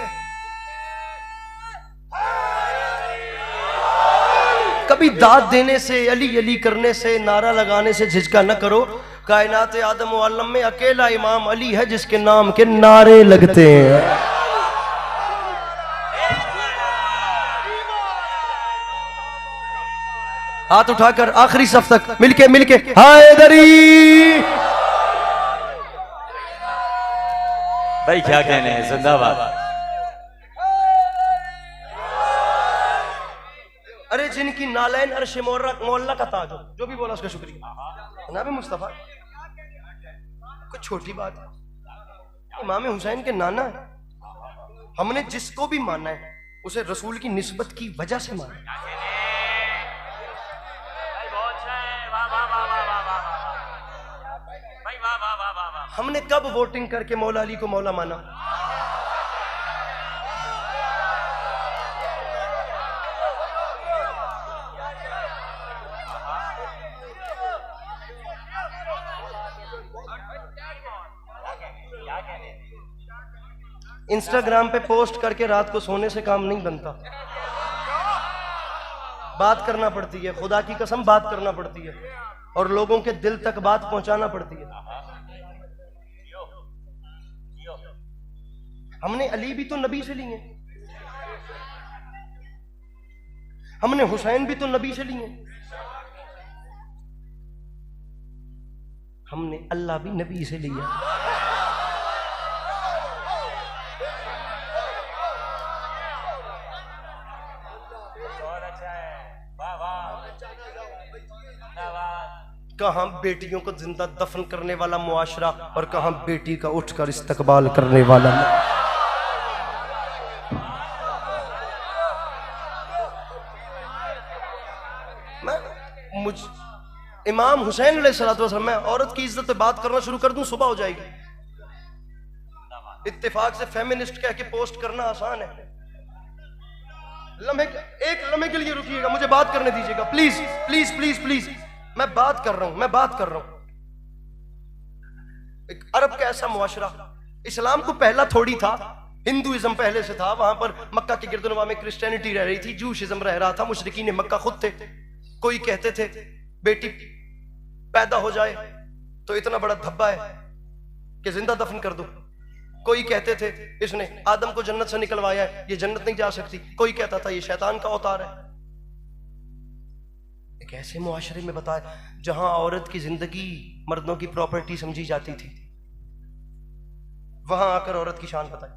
कभी दाद देने से, अली अली करने से, नारा लगाने से झिझका न करो। कायनात आदम व आलम में अकेला इमाम अली है जिसके नाम के नारे लगते हैं। हाथ उठाकर आखिरी सफ तक मिलके मिलके हैदरी। भाई क्या कहने हैं, जिंदाबाद। अरे जिनकी नालैन अर्श मौला का ताज हो, जो भी बोला उसका शुक्रिया। जनाब मुस्तफा कुछ छोटी बात है, इमाम हुसैन के नाना है। हमने जिसको भी माना है उसे रसूल की निस्बत की वजह से माना। हमने कब वोटिंग करके मौला अली को मौला माना? इंस्टाग्राम पे पोस्ट करके रात को सोने से काम नहीं बनता, बात करना पड़ती है। खुदा की कसम बात करना पड़ती है, और लोगों के दिल तक बात पहुंचाना पड़ती है। हमने अली भी तो नबी से लिए, हमने हुसैन भी तो नबी से लिए, हमने अल्लाह भी नबी से लिया। कहां बेटियों को जिंदा दफन करने वाला मुआशरा, और कहां बेटी का उठकर इस्तकबाल करने वाला। मुझ इमाम हुसैन अलैहिस्सलातु वस्सलाम, मैं औरत की इज्जत पे बात करना शुरू कर दूं सुबह हो जाएगी। इत्तेफाक से फेमिनिस्ट कह के पोस्ट करना आसान है। एक लम्हे के लिए रुकिएगा, मुझे बात करने दीजिएगा प्लीज प्लीज प्लीज प्लीज। मैं बात कर रहा हूं। एक अरब का ऐसा मुआशरा, इस्लाम को पहला थोड़ी था, हिंदुइज्म पहले से था। वहां पर मक्का के गिरदोनवा में क्रिश्चियनिटी रह रही थी, जूशिज्म रह रहा था, मुशरिकीन मक्का खुद थे। कोई कहते थे बेटी पैदा हो जाए तो इतना बड़ा धब्बा है कि जिंदा दफन कर दो। कोई कहते थे इसने आदम को जन्नत से निकलवाया है, ये जन्नत नहीं जा सकती। कोई कहता था ये शैतान का अवतार है। एक ऐसे मुआशरे में बताया जहां औरत की जिंदगी मर्दों की प्रॉपर्टी समझी जाती थी, वहां आकर औरत की शान बताई।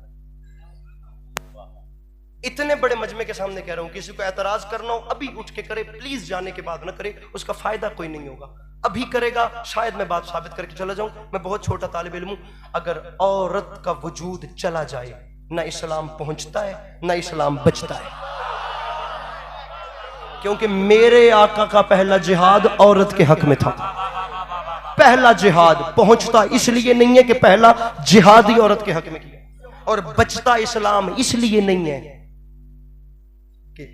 इतने बड़े मजमे के सामने कह रहा हूं, किसी को एतराज करना हो अभी उठ के करे, प्लीज जाने के बाद ना करे, उसका फायदा कोई नहीं होगा। अभी करेगा शायद मैं बात साबित करके चला जाऊं। मैं बहुत छोटा तालिब इल्म हूं। अगर औरत का वजूद चला जाए, ना इस्लाम पहुंचता है ना इस्लाम बचता है। क्योंकि मेरे आका का पहला जिहाद औरत के हक में था। पहला जिहाद पहुंचता इसलिए नहीं है कि पहला जिहाद ही औरत के हक में किया, और बचता इस्लाम इसलिए नहीं है कि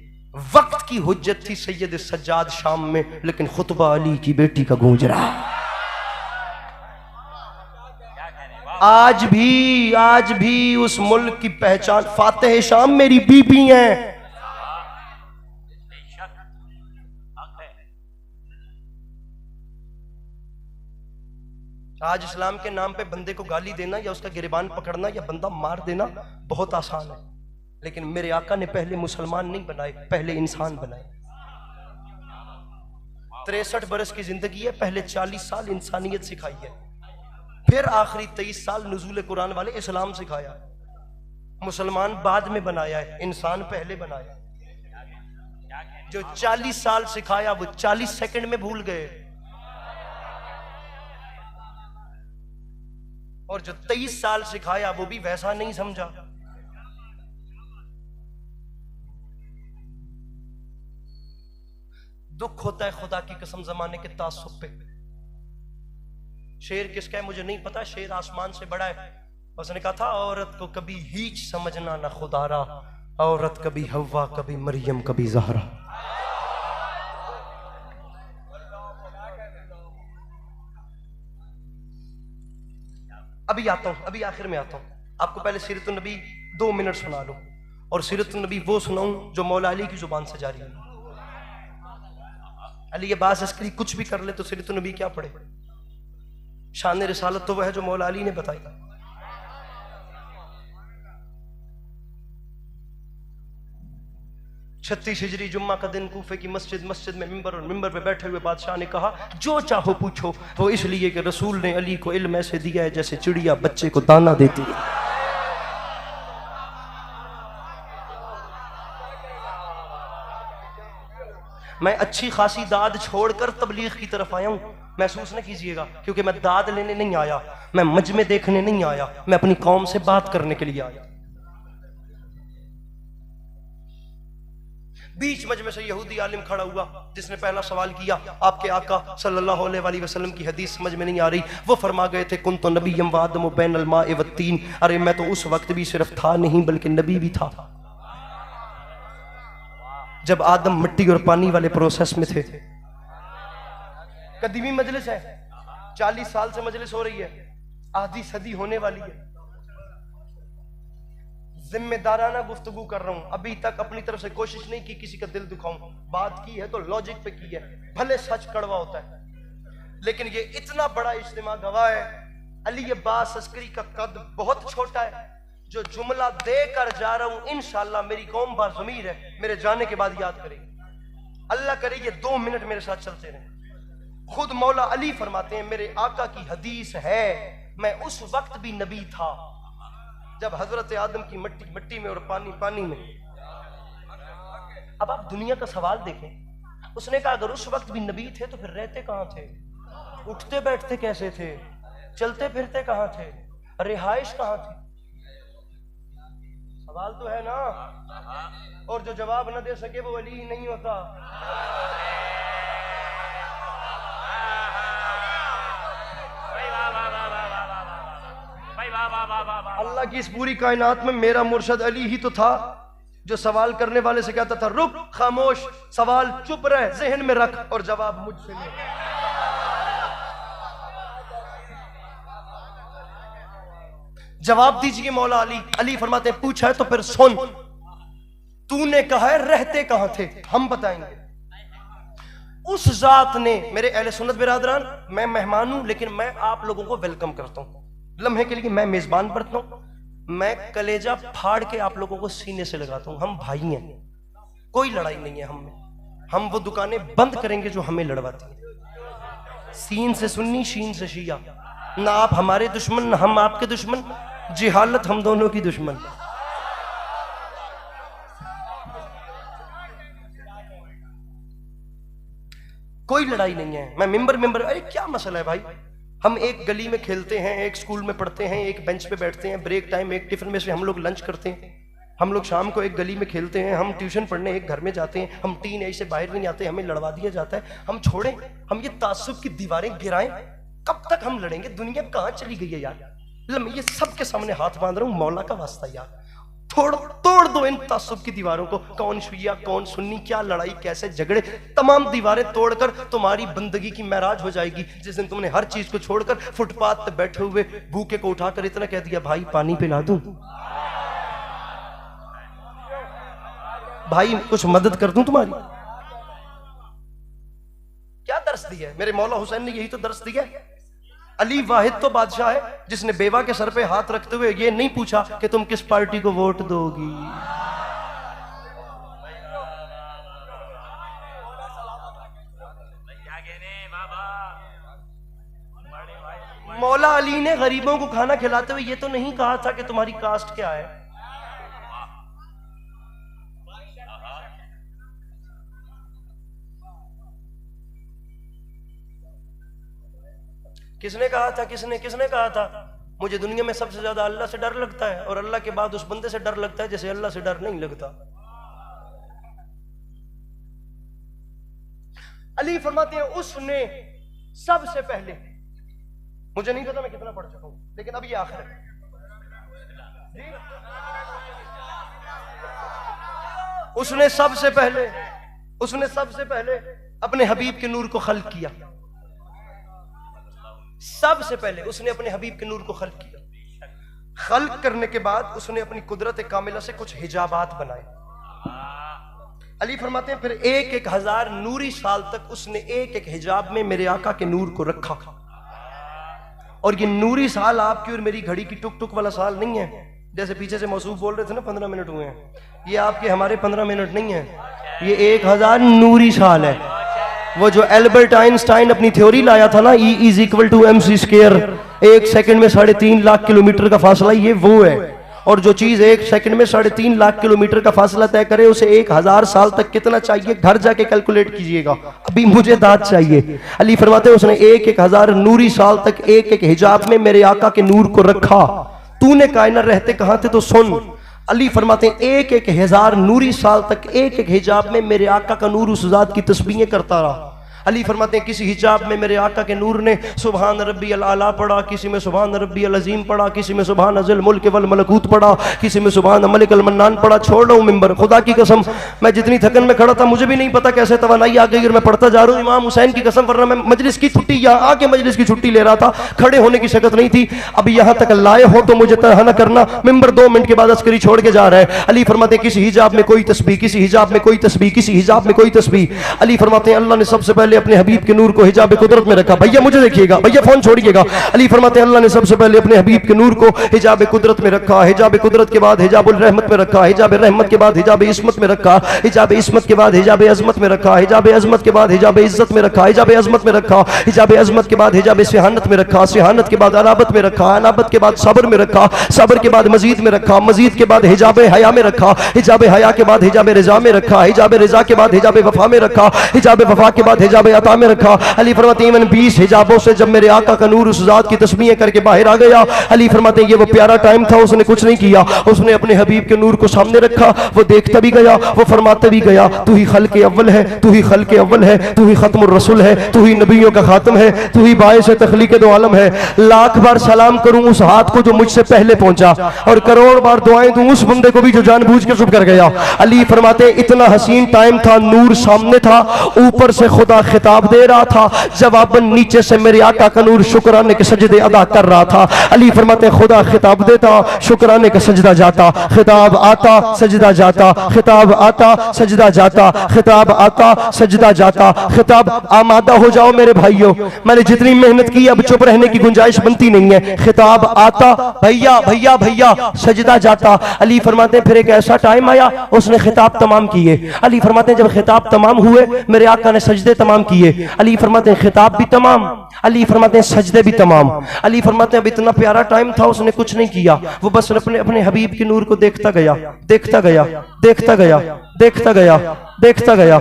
वक्त की हुज्जत थी सैयद सज्जाद शाम में, लेकिन खुतबा अली की बेटी का गूंज रहा। आज भी उस मुल्क की पहचान फातेह शाम मेरी बीबी हैं। आज इस्लाम के नाम पे बंदे को गाली देना या उसका गिरबान पकड़ना या बंदा मार देना बहुत आसान है, लेकिन मेरे आका ने पहले मुसलमान नहीं बनाए, पहले इंसान बनाए। 63 बरस की जिंदगी है, पहले 40 साल इंसानियत सिखाई है, फिर आखिरी 23 साल नुज़ूल कुरान वाले इस्लाम सिखाया। मुसलमान बाद में बनाया है, इंसान पहले बनाया। जो 40 साल सिखाया वो 40 सेकंड में भूल गए, और जो 23 साल सिखाया वो भी वैसा नहीं समझा। दुख होता है खुदा की कसम जमाने के तासुब पे। शेर किसका है मुझे नहीं पता, शेर आसमान से बड़ा है। उसने कहा था औरत को कभी हीच समझना ना खुदारा, औरत कभी हव्वा कभी मरियम कभी ज़हरा। अभी आता हूं, अभी आखिर में आता हूं। आपको पहले सीरतुन नबी 2 मिनट सुना लूं, और सीरतुन नबी वो सुनाऊं जो मौला अली की जुबान से जारी है। अली ये बात अस्करी कुछ भी कर ले तो सीरतुन नबी क्या पढ़े? शान रिसालत तो वह है जो मौला अली ने बताई। 36 हिजरी जुम्मा का दिन कूफे की मस्जिद में मिंबर, और मिंबर पे बैठे हुए बादशाह ने कहा जो चाहो पूछो, वो इसलिए कि रसूल ने अली को इल्म ऐसे दिया है जैसे चिड़िया बच्चे को दाना देती है। मैं अच्छी खासी दाद छोड़कर तबलीग की तरफ आया हूं, महसूस न कीजिएगा, क्योंकि मैं दाद लेने नहीं आया, मैं मजमे देखने नहीं आया, मैं अपनी कौम से बात करने के लिए आया। बीच मजमे से यहूदी आलिम खड़ा हुआ जिसने पहला सवाल किया, आपके आका सल्लल्लाहु अलैहि वसल्लम की हदीस समझ में नहीं आ रही। वो फरमा गए थे कुन तो नबीय्यम व आदम बैनल माए वत्तीन। अरे मैं तो उस वक्त भी सिर्फ था नहीं बल्कि नबी भी था, जब आदम मिट्टी और पानी वाले प्रोसेस में थे। कदीमी मजलिस है, 40 साल से मजलिस हो रही है, आधी सदी होने वाली है। जिम्मेदाराना गुफ्तगू कर रहा हूं, अभी तक अपनी तरफ से कोशिश नहीं की किसी का दिल दुखाऊं। बात की है तो लॉजिक पे की है, भले सच कड़वा होता है, लेकिन ये इतना बड़ा इज्तिमा गवाह है। अली अब्बास अस्करी का कद बहुत छोटा है। जो जुमला देकर जा रहा हूं इंशाअल्लाह मेरी कौम बाज़मीर है, मेरे जाने के बाद याद करेगी। अल्लाह करे ये 2 मिनट मेरे साथ चलते रहे। खुद मौला अली फरमाते हैं मेरे आका की हदीस है, मैं उस वक्त भी नबी था जब हजरत आदम की मट्टी मट्टी में और पानी पानी में। अब आप दुनिया का सवाल देखें, उसने कहा अगर उस वक्त भी नबी थे तो फिर रहते कहां थे, उठते बैठते कैसे थे, चलते फिरते कहां थे, रिहाइश कहां थी? सवाल तो है ना, और जो जवाब न दे सके वो अली नहीं होता। अल्लाह की इस पूरी कायनात में मेरा मुर्शद अली ही तो था जो सवाल करने वाले से कहता था रुक खामोश, सवाल चुप रह, जहन में रख और जवाब मुझसे ले। जवाब दीजिए मौला अली। अली फरमाते हैं पूछा है तो फिर सुन, तूने कहा है रहते कहां थे, हम बताएंगे। उस जात ने, मेरे अहले सुन्नत बिरादरान, मैं मेहमान हूं लेकिन मैं आप लोगों को वेलकम करता हूं। लम्हे के लिए मैं मेजबान बनता हूं, मैं कलेजा फाड़ के आप लोगों को सीने से लगाता हूं। हम भाई हैं, कोई लड़ाई नहीं है हम में। हम वो दुकानें बंद करेंगे जो हमें लड़वाती हैं। सीन से सुन्नी, शीन से शिया, ना आप हमारे दुश्मन ना हम आपके दुश्मन, जिहालत हम दोनों की दुश्मन। कोई लड़ाई नहीं है। मैं मिंबर अरे क्या मसला है भाई, हम एक गली में खेलते हैं, एक स्कूल में पढ़ते हैं, एक बेंच पे बैठते हैं, ब्रेक टाइम एक टिफिन में से हम लोग लंच करते हैं, हम लोग शाम को एक गली में खेलते हैं, हम ट्यूशन पढ़ने एक घर में जाते हैं, हम टीन एज से बाहर भी नहीं आते, हमें लड़वा दिया जाता है। हम छोड़ें, हम ये तासुब की दीवारें गिराएं, कब तक हम लड़ेंगे? दुनिया कहाँ चली गई है यार। मैं ये सबके सामने हाथ बांध रहा हूँ, मौला का वास्ता यार, तोड़ दो इन तासुब की दीवारों को। कौन शिया कौन सुन्नी, क्या लड़ाई कैसे झगड़े, तमाम दीवारें तोड़कर तुम्हारी बंदगी की महराज हो जाएगी जिस दिन तुमने हर चीज को छोड़कर फुटपाथ पे बैठे हुए भूखे को उठाकर इतना कह दिया भाई पानी पिला दूं, भाई कुछ मदद कर दूं तुम्हारी। क्या दर्श दिया है मेरे मौला हुसैन ने, यही तो दर्श दिया है। अली वाहिद तो बादशाह है जिसने बेवा के सर पे हाथ रखते हुए ये नहीं पूछा कि तुम किस पार्टी को वोट दोगी। मौला अली ने गरीबों को खाना खिलाते हुए ये तो नहीं कहा था कि तुम्हारी कास्ट क्या है। किसने कहा था, किसने कहा था मुझे दुनिया में सबसे ज्यादा अल्लाह से डर लगता है और अल्लाह के बाद उस बंदे से डर लगता है जैसे अल्लाह से डर नहीं लगता। अली फरमाते हैं उसने सबसे पहले, मुझे नहीं पता मैं कितना पढ़ चुका हूं लेकिन अब ये आखिर है। उसने सबसे पहले अपने हबीब के नूर को खल्क किया। सबसे पहले उसने अपने हबीब के नूर को खल्क किया। खल्क करने के बाद उसने अपनी कुदरत कामिला से कुछ हिजाबात बनाए। अली फरमाते हैं फिर 1,000 नूरी साल तक उसने एक हिजाब में मेरे आका के नूर को रखा। और ये नूरी साल आपकी और मेरी घड़ी की टुक टुक वाला साल नहीं है, जैसे पीछे से मौसूफ बोल रहे थे ना 15 मिनट हुए हैं, ये आपके हमारे 15 मिनट नहीं है, ये 1,000 नूरी साल है। वो जो एल्बर्ट आइंस्टाइन अपनी थ्योरी लाया था ना, E = mc², एक सेकंड में 3.5 लाख किलोमीटर का फासला, ये वो है। और जो चीज एक सेकंड में 3.5 लाख किलोमीटर का फासला तय करे उसे 1,000 साल तक कितना चाहिए, घर जाके कैलकुलेट कीजिएगा, अभी मुझे दाद चाहिए। अली फरमाते हैं उसने 1,000 नूरी साल तक एक हिजाब में मेरे आका के नूर को रखा। तूने कायनात रहते कहां थे तो सुन। अली फरमाते हैं 1,000 नूरी साल तक एक हिजाब में मेरे आका का नूर उस जात की तस्बीहें करता रहा। अली फरमाते हैं किसी हिजाब में मेरे आका के नूर ने सुभान रब्बियल आला पढ़ा, किसी में सुभान रब्बियल अजीम पढ़ा, किसी में सुभान अज़ल मुल्क वल मलकूत पढ़ा, किसी में सुभान मलिकल मन्नान पढ़ा। छोड़ रहा हूं मिंबर, खुदा की कसम मैं जितनी थकन में खड़ा था मुझे भी नहीं पता कैसे तवानाई आ गई और मैं पढ़ता जा रहा हूं इमाम हुसैन की कसम, वरना मैं मजलिस की छुट्टी यहाँ आके मजलिस की छुट्टी ले रहा था, खड़े होने की शकत नहीं थी। अब यहाँ तक लाए हो तो मुझे तरह न करना, मिंबर 2 मिनट के बाद अस्करी छोड़ के जा रहा है। अली फरमाते हैं किसी हिजाब में कोई तस्बीह, किसी हिजाब में कोई तस्बीह, किसी हिजाब में कोई तस्बीह। अली फरमाते हैं अल्लाह ने सबसे पहले अपने हबीब के नूर को हिजाब कुदरत में रखा। भैया मुझे देखिएगा, भैया फोन छोड़िएगा। अली फरमाते हैं अल्लाह ने सबसे पहले अपने हबीब के नूर को हिजाब कुदरत में रखा, हिजाब कुदरत के बाद हिजाबुल रहमत में रखा, हिजाब रहमत के बाद हिजाब इस्मत में रखा, हिजाब इस्मत के बाद हिजाब अजमत में रखा, हिजाब अजमत के बाद हिजाब इज्जत में रखा, हिजाब अजमत में रखा, हिजाब अजमत के बाद हिजाब सिहानत में रखा, सिहानत के बाद अनाबत में रखा, अनाबत के बाद सब्र में रखा, सब्र के बाद मजीद में रखा, मजीद के बाद हिजाब हया में रखा, हिजाब हया के बाद हिजाब रिजा में रखा, हिजाब रिजा के बाद हिजाब वफा में रखा, हिजाब वफा के बाद हिजाब हिजाब अता में रखा। अली फरमाते हैं 20 हिजाबों से जब मेरे आका का नूर उस जात की तस्बीहें करके बाहर आ गया। अली फरमाते हैं ये वो प्यारा टाइम था, उसने कुछ नहीं किया, उसने अपने हबीब के नूर को सामने रखा, वो देखता भी गया, वो फरमाता भी गया, तू ही खल्क अव्वल है, तू ही खल्क अव्वल है, तू ही खत्मुर रसूल है, तू ही नबियों का खातम है, तू ही बाइस तखलीक दो आलम है। लाख बार सलाम करूं उस हाथ को जो मुझसे पहले पहुंचा, और करोड़ बार दुआएं दूं उस बंदे को भी जो जानबूझ के चुप कर गया। अली फरमाते इतना हसीन टाइम था, नूर सामने था, ऊपर से खुदा खिताब दे रहा था, जवाबन नीचे से मेरे आका का नूर शुक्राने के सजदे अदा कर रहा था। अली फरमाते खुदा खिताब देता, शुक्राने का सजदा जाता, खिताब आता, सजदा जाता, खिताब आता, सजदा जाता, खिताब आता, सजदा जाता, खिताब। आमादा हो जाओ मेरे भाइयों, मैंने जितनी मेहनत की अब चुप रहने की गुंजाइश बनती नहीं है। खिताब आता, भैया भैया भैया, सजदा जाता। अली फरमाते हैं फिर एक ऐसा टाइम आया, उसने खिताब तमाम किए। अली फरमाते हैं जब खिताब तमाम हुए, मेरे आका ने सजदे तमाम किए। अली फरमाते हैं खिताब भी तमाम, अली फरमाते हैं सजदे भी तमाम। अली फरमाते हैं अब इतना प्यारा टाइम था, उसने कुछ नहीं किया, वो बस अपने अपने हबीब के नूर को देखता गया, देखता गया, देखता गया, देखता गया, देखता गया,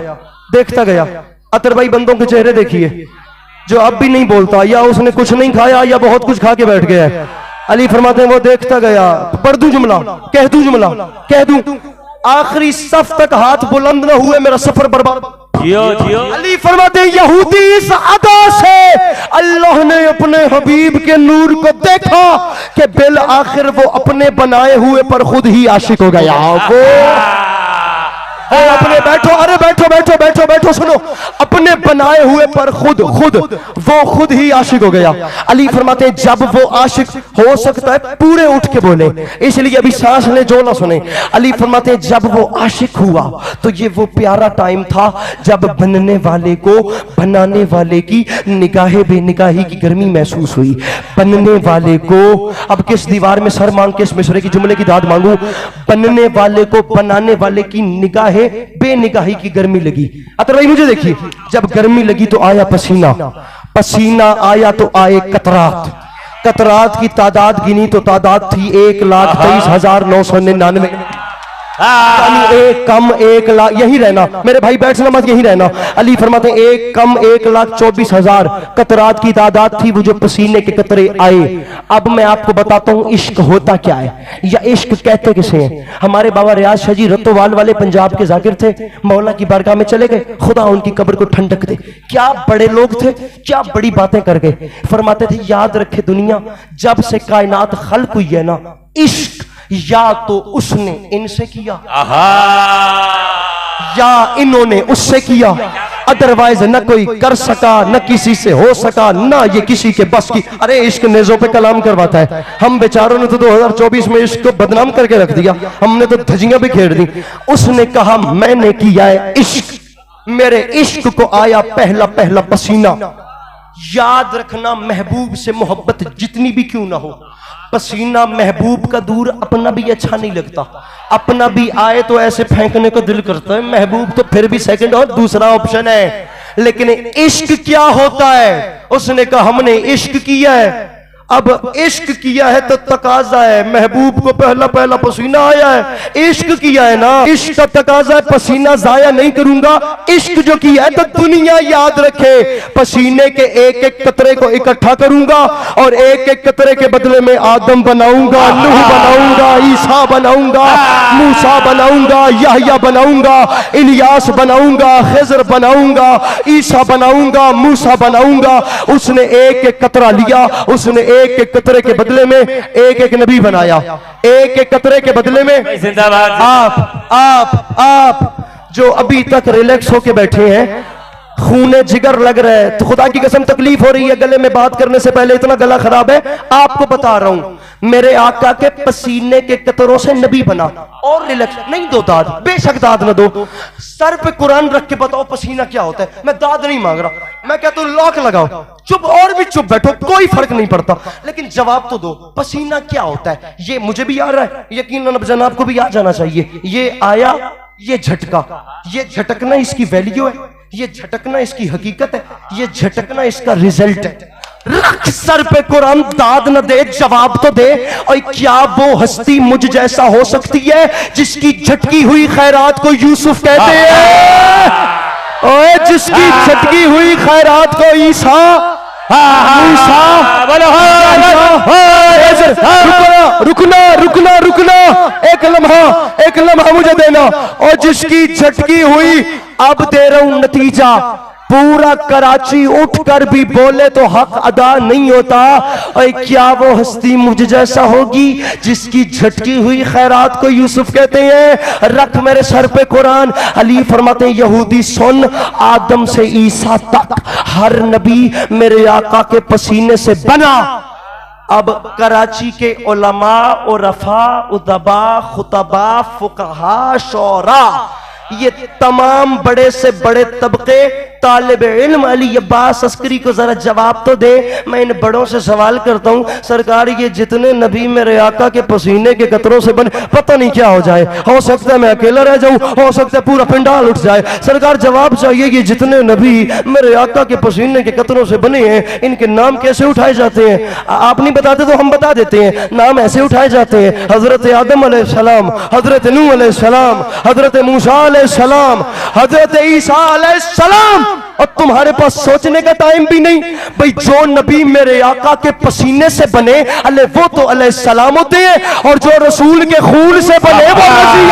देखता गया। अतर भाई बंदों के चेहरे देखिए जो अब भी नहीं बोलता, या उसने कुछ नहीं खाया या बहुत कुछ खा के बैठ गया है। अली फरमाते हैं वो देखता गया, पढ़ दूं जुमला, कह दूं जुमला, कह दूं, आखिरी सफ तक हाथ बुलंद न हुए मेरा सफर बर्बाद। जियो जियो। अली फरमाते हैं यहूदी इस अदा से अल्लाह ने अपने हबीब के नूर को देखा कि बिल आखिर वो अपने बनाए हुए पर खुद ही आशिक हो गया। वो अपने बैठो, अरे बैठो बैठो बैठो बैठो, सुनो, अपने बनाए हुए पर खुद वो खुद ही आशिक हो गया। अली फरमाते हैं जब वो आशिक हो सकता है पूरे उठ के बोले, इसलिए अभी सांस ले जो ना सुने। अली फरमाते हैं जब वो आशिक हुआ तो ये वो प्यारा टाइम था जब बनने वाले को बनाने वाले की निगाहे बेनिगाही की गर्मी महसूस हुई। बनने वाले को, अब किस दीवार में सर मांग के इस मिसरे की जुमले की दाद मांगू, बनने वाले को बनाने वाले की निगाहे बेनिगाही की गर्मी लगी। अतर भाई मुझे देखिए, जब गर्मी लगी तो आया पसीना, पसीना आया तो आए कतरात, कतरात की तादाद गिनी तो तादाद थी 1,23,999। एक कम 1,00,000, यही रहना मेरे भाई, बैठना मत, यही रहना। अली फरमाते हैं एक कम 1,24,000 कतरात की तादाद थी, वो जो पसीने के कतरे आए। अब मैं आपको बताता हूं इश्क होता क्या है, या इश्क कहते किसे हैं। हमारे बाबा रियाज शाह जी रतोवाल वाले पंजाब के जाकिर थे, मौला की बारगाह में चले गए, खुदा उनकी कब्र को ठंडक दे। क्या बड़े लोग थे, क्या बड़ी बातें कर गए। फरमाते थे याद रखे दुनिया, जब से कायनात खल्क हुई है ना, इश्क या तो उसने इनसे किया या इन्होंने उससे किया, अदरवाइज न कोई कर सका, न किसी से हो सका, न ये किसी के बस की। अरे इश्क नेज़ों पे कलाम करवाता है, हम बेचारों ने तो 2024 में इश्क को बदनाम करके रख दिया, हमने तो धजियां भी खेड़ दी। उसने कहा मैंने किया है इश्क, मेरे इश्क को आया पहला पहला पसीना। याद रखना महबूब से मोहब्बत जितनी भी क्यों ना हो, पसीना महबूब का दूर अपना भी अच्छा नहीं लगता। अपना भी आए तो ऐसे फेंकने को दिल करता है, महबूब तो फिर भी सेकंड और दूसरा ऑप्शन है। लेकिन इश्क क्या होता है, उसने कहा हमने इश्क किया है। अब इश्क किया है तो तकाजा है, महबूब को पहला पहला पसीना आया है, इश्क किया है ना, इश्क का तकाजा है, पसीना जाया नहीं करूंगा। इश्क जो किया है तो दुनिया याद रखे, पसीने के एक एक कतरे को इकट्ठा करूंगा और एक एक कतरे के बदले में आदम बनाऊंगा, नूह बनाऊंगा, ईसा बनाऊंगा, मूसा बनाऊंगा, याहया बनाऊंगा, इलियास बनाऊंगा, खिज़र बनाऊंगा, ईसा बनाऊंगा, मूसा बनाऊंगा। उसने एक एक कतरा लिया, उसने एक एक कतरे के बदले में एक एक नबी बनाया, एक एक कतरे के बदले में। जिंदाबाद। आप जो अभी तक रिलैक्स होके बैठे हैं, खूने जिगर लग रहा है, तो खुदा की कसम तकलीफ हो रही है गले में बात करने से पहले, इतना गला खराब है। आपको बता रहा हूं, मेरे आका के पसीने के कतरों से नबी बना, और रिलैक्स नहीं दो दाद, बेशक दाद न दो, सर पे कुरान रख के बताओ पसीना क्या होता है। मैं दाद नहीं मांग रहा, मैं कहता हूं लॉक लगाओ, चुप और भी चुप बैठो, कोई फर्क नहीं पड़ता, लेकिन जवाब तो दो, पसीना क्या होता है। ये मुझे भी आ रहा है, यकीनन अब जनाब को भी आ जाना चाहिए। ये आया, ये झटका, ये झटकना इसकी वैल्यू है, ये झटकना इसकी हकीकत है, ये झटकना इसका रिजल्ट है। रख सर पे कुरान, दाद न दे, जवाब तो दे। और क्या वो हस्ती मुझ जैसा हो सकती है जिसकी झटकी हुई खैरात को यूसुफ कहते हैं? ओए जिसकी छटकी हुई खैरात को ईसा रुकना रुकना रुकना, एक लम्हा मुझे देना। और जिसकी झटकी हुई अब दे रहा हूं नतीजा, पूरा कराची उठकर भी बोले तो हक अदा नहीं होता। और क्या वो हस्ती मुझ जैसा होगी जिसकी झटकी हुई खैरात को यूसुफ कहते हैं। रख मेरे सर पे कुरान। अली फरमाते हैं यहूदी सुन, आदम से ईसा तक हर नबी मेरे आका के पसीने से बना। अब कराची के उलमा, उरफा, उदबा, खुतबा, फुकहा, शौरा, ये तमाम बड़े से बड़े तबके, तालिब इल्म अली अब्बास अस्करी को जरा जवाब तो दे। मैं इन बड़ों से सवाल करता हूं, सरकार ये जितने नबी मेरे आका के पसीने के कतरों से बने, पता नहीं क्या हो जाए। हो सकता है मैं अकेला रह जाऊं, हो सकता है पूरा पिंडाल उठ जाए। सरकार जवाब चाहिए, ये जितने नबी मेरे आका के पसीने के कतरों से बने हैं, इनके नाम कैसे उठाए जाते हैं? आप नहीं बताते तो हम बता देते हैं। नाम ऐसे उठाए जाते हैं, हजरत आदम अलैहिस्सलाम, हजरत नूह अलैहिस्सलाम, हजरत मूसा अलैहिस्सलाम, हजरत ईसा अलैहिस्सलाम। और तुम्हारे पास सोचने का टाइम भी नहीं भाई, जो नबी मेरे आका के पसीने से बने अल्ले वो तो अलैहिस्सलाम होते हैं, और जो रसूल के खून से बने वो रसूल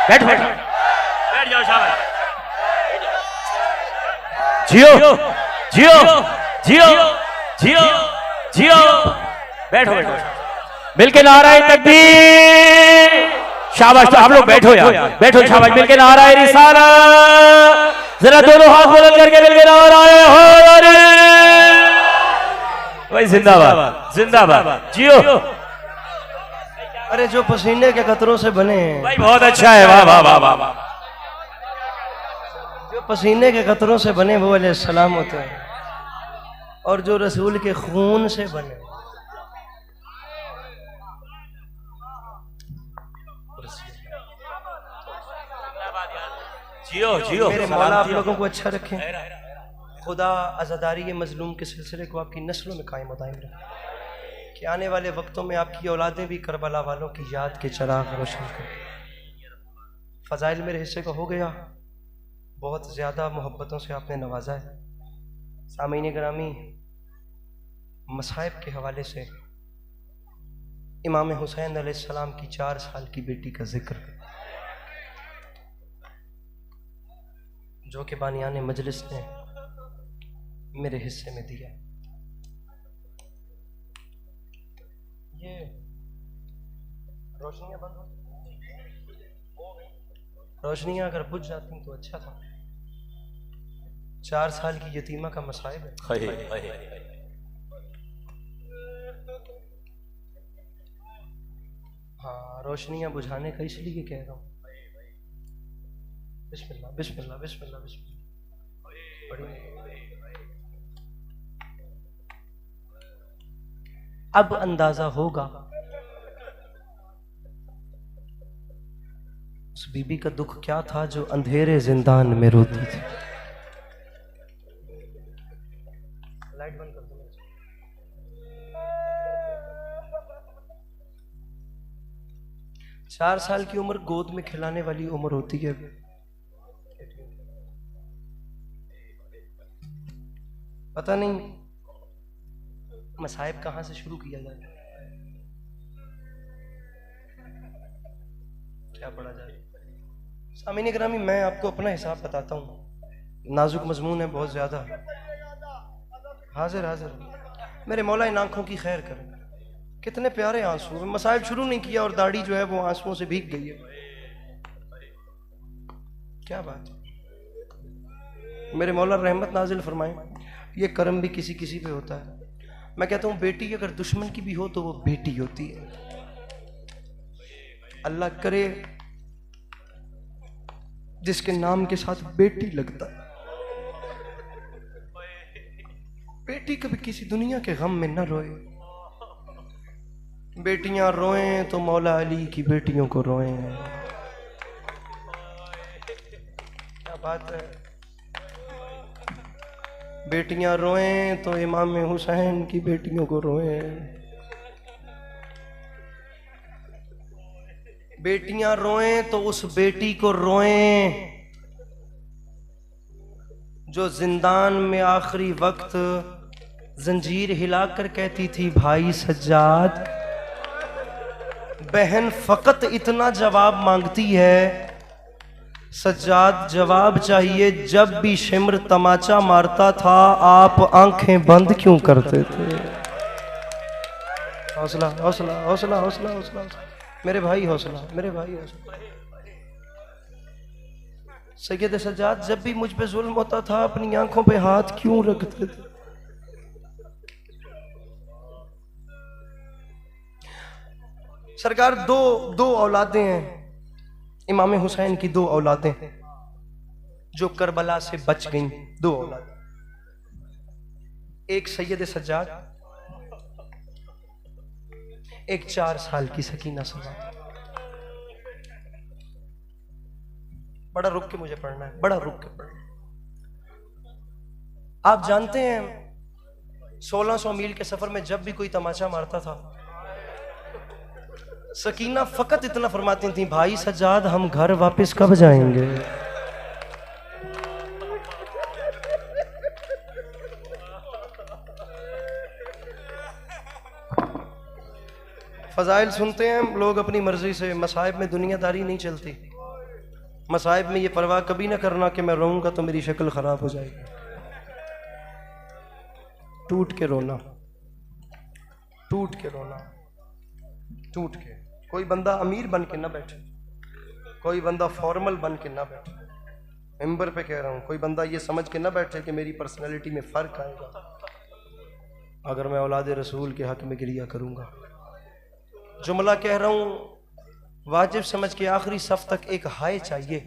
बैठ बैठ बैठ जाओ, शाबाश। जियो जियो जियो जियो जियो, बैठो बैठो, मिलके नाराए तकबीर, शाबाश। तो आप लोग बैठो यार, बैठो, शाबाश। मिलके नाराए रिसालत, जरा दोनों हाथ बुलंद करके मिलके नाराए हो भाई, जिंदाबाद जिंदाबाद, जियो। अरे जो पसीने के कतरों से बने हैं भाई बहुत अच्छा है, वाह वाह वाह वाह। जो पसीने के कतरों से बने वो अलैहिस्सलाम होते हैं, और जो रसूल के खून से बने जियो जियो। मेरे मौला आप लोगों को अच्छा रखें। खुदा अज़ादारी के मजलूम के सिलसिले को आपकी नस्लों में कायम दायम रखे, कि आने वाले वक्तों में आपकी औलादें भी करबला वालों की याद के चिराग रोशन करें। फ़ज़ाइल मेरे हिस्से का हो गया, बहुत ज़्यादा मोहब्बतों से आपने नवाजा है। सामीन गिरामी, मसाइब के हवाले से इमाम हुसैन अलैहिस्सलाम की 4 साल की बेटी का जिक्र, जो कि बानियान मजलिस ने मेरे हिस्से में दिया। ये रोशनियां बंद हो, रोशनियां अगर बुझ जाती तो अच्छा था। 4 साल की यतीमा का मसाइब है। हाँ, रोशनियां बुझाने का इसलिए कह रहा हूँ। बिस्मिल्लाह बिस्मिल्लाह बिस्मिल्लाह बिस्मिल्लाह। अब अंदाजा होगा उस बीबी का दुख क्या था जो अंधेरे जिंदान में रोती थी। लाइट बंद कर दो। 4 साल की उम्र गोद में खिलाने वाली उम्र होती है। पता नहीं मसाइब कहां से शुरू किया जाए, क्या पढ़ा जाए। सामीन गिरामी, मैं आपको अपना हिसाब बताता हूँ, नाजुक मजमून है बहुत ज्यादा। हाजिर हाजिर, मेरे मौला इन आंखों की खैर करें। कितने प्यारे आंसू, मसाइब शुरू नहीं किया और दाढ़ी जो है वो आंसुओं से भीग गई है। क्या बात है। मेरे मौला रहमत नाजिल फरमाए। ये करम भी किसी किसी पे होता है। मैं कहता हूँ बेटी अगर दुश्मन की भी हो तो वो बेटी होती है। अल्लाह करे जिसके नाम के साथ बेटी लगता है, बेटी कभी किसी दुनिया के गम में न रोए। बेटियां रोएं तो मौला अली की बेटियों को रोएं। क्या बात है। बेटियां रोएं तो इमाम हुसैन की बेटियों को रोएं। बेटियां रोएं तो उस बेटी को रोएं जो जिंदान में आखिरी वक्त जंजीर हिलाकर कहती थी, भाई सज्जाद। बहन फकत इतना जवाब मांगती है, सज्जाद जवाब चाहिए, जब भी शिमर तमाचा मारता था आप आंखें बंद क्यों करते थे? हौसला हौसला हौसला हौसला हौसला, मेरे भाई हौसला, मेरे भाई हौसला। सैयद सज्जाद जब भी मुझ पे जुल्म होता था अपनी आंखों पे हाथ क्यों रखते थे? सरकार दो औलादें हैं, इमाम हुसैन की दो औलादें जो करबला से बच गईं, दो औलाद। एक सैयद सज्जाद, एक 4 साल की सकीना सज्जाद। बड़ा रुक के मुझे पढ़ना है, बड़ा रुक के पढ़ना है। आप जानते हैं 1600 मील के सफर में जब भी कोई तमाचा मारता था, सकीना फकत इतना फरमाती थी, भाई सज्जाद हम घर वापस कब जाएंगे? फजाइल सुनते हैं हम लोग अपनी मर्जी से, मसाइब में दुनियादारी नहीं चलती। मसाइब में ये परवाह कभी ना करना कि मैं रोऊंगा तो मेरी शक्ल खराब हो जाएगी। टूट के रोना, टूट के रोना, टूट के। कोई बंदा अमीर बन के ना बैठे, कोई बंदा फॉर्मल बन के ना बैठे। मेंबर पे कह रहा हूं, कोई बंदा ये समझ के ना बैठे कि मेरी पर्सनैलिटी में फर्क आएगा अगर मैं औलाद रसूल के हक में गिरिया करूंगा। जुमला कह रहा हूं वाजिब समझ के, आखिरी सफ तक एक हाय चाहिए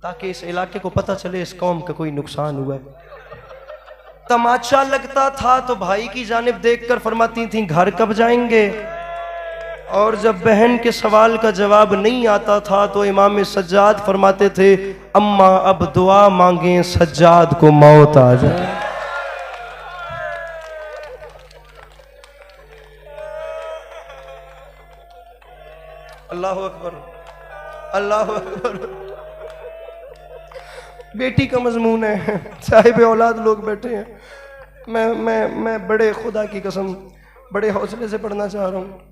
ताकि इस इलाके को पता चले इस कौम का कोई नुकसान हुआ है। तमाचा लगता था तो भाई की जानिब देखकर फरमाती थी, घर कब जाएंगे? और जब बहन के सवाल का जवाब नहीं आता था तो इमाम सज्जाद फरमाते थे, अम्मा अब दुआ मांगे सज्जाद को मौत आ जाए। अल्लाह अकबर, अल्लाह अकबर। बेटी का मजमून है, साहिब औलाद लोग बैठे हैं। मैं बड़े खुदा की कसम बड़े हौसले से पढ़ना चाह रहा हूँ।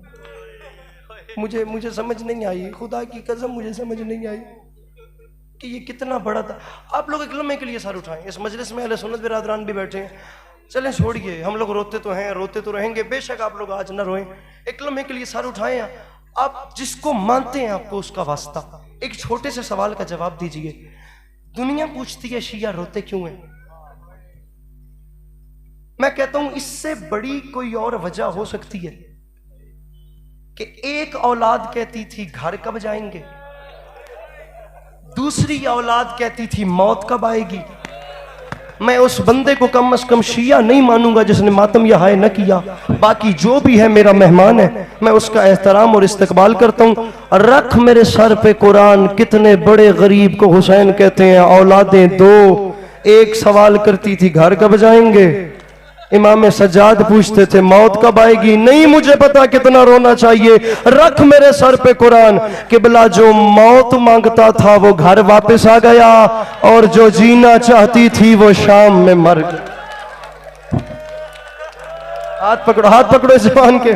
मुझे समझ नहीं आई, खुदा की कसम मुझे समझ नहीं आई कि ये कितना बड़ा था। आप लोग एक लम्हे के लिए सर उठाएं। इस मजलिस में अहले सुन्नत बिरादरान भी बैठे हैं। चलें छोड़िए, हम लोग रोते तो हैं, रोते तो रहेंगे, बेशक आप लोग आज ना रोएं। एक लम्हे के लिए सर उठाएं। आप जिसको मानते हैं आपको उसका वास्ता, एक छोटे से सवाल का जवाब दीजिए। दुनिया पूछती है शिया रोते क्यों हैं? मैं कहता हूं इससे बड़ी कोई और वजह हो सकती है कि एक औलाद कहती थी घर कब जाएंगे, दूसरी औलाद कहती थी मौत कब आएगी। मैं उस बंदे को कम से कम शिया नहीं मानूंगा जिसने मातम या हाय न किया। बाकी जो भी है मेरा मेहमान है, मैं उसका एहतराम और इस्तकबाल करता हूं। रख मेरे सर पे कुरान, कितने बड़े गरीब को हुसैन कहते हैं। औलादें दो, एक सवाल करती थी घर कब जाएंगे, इमाम सज्जाद पूछते थे मौत कब आएगी। नहीं मुझे पता कितना रोना चाहिए। रख मेरे सर पे कुरान, किबला जो मौत मांगता था वो घर वापस आ गया और जो जीना चाहती थी वो शाम में मर गई। हाथ पकड़ो, हाथ पकड़ो इस जवान के,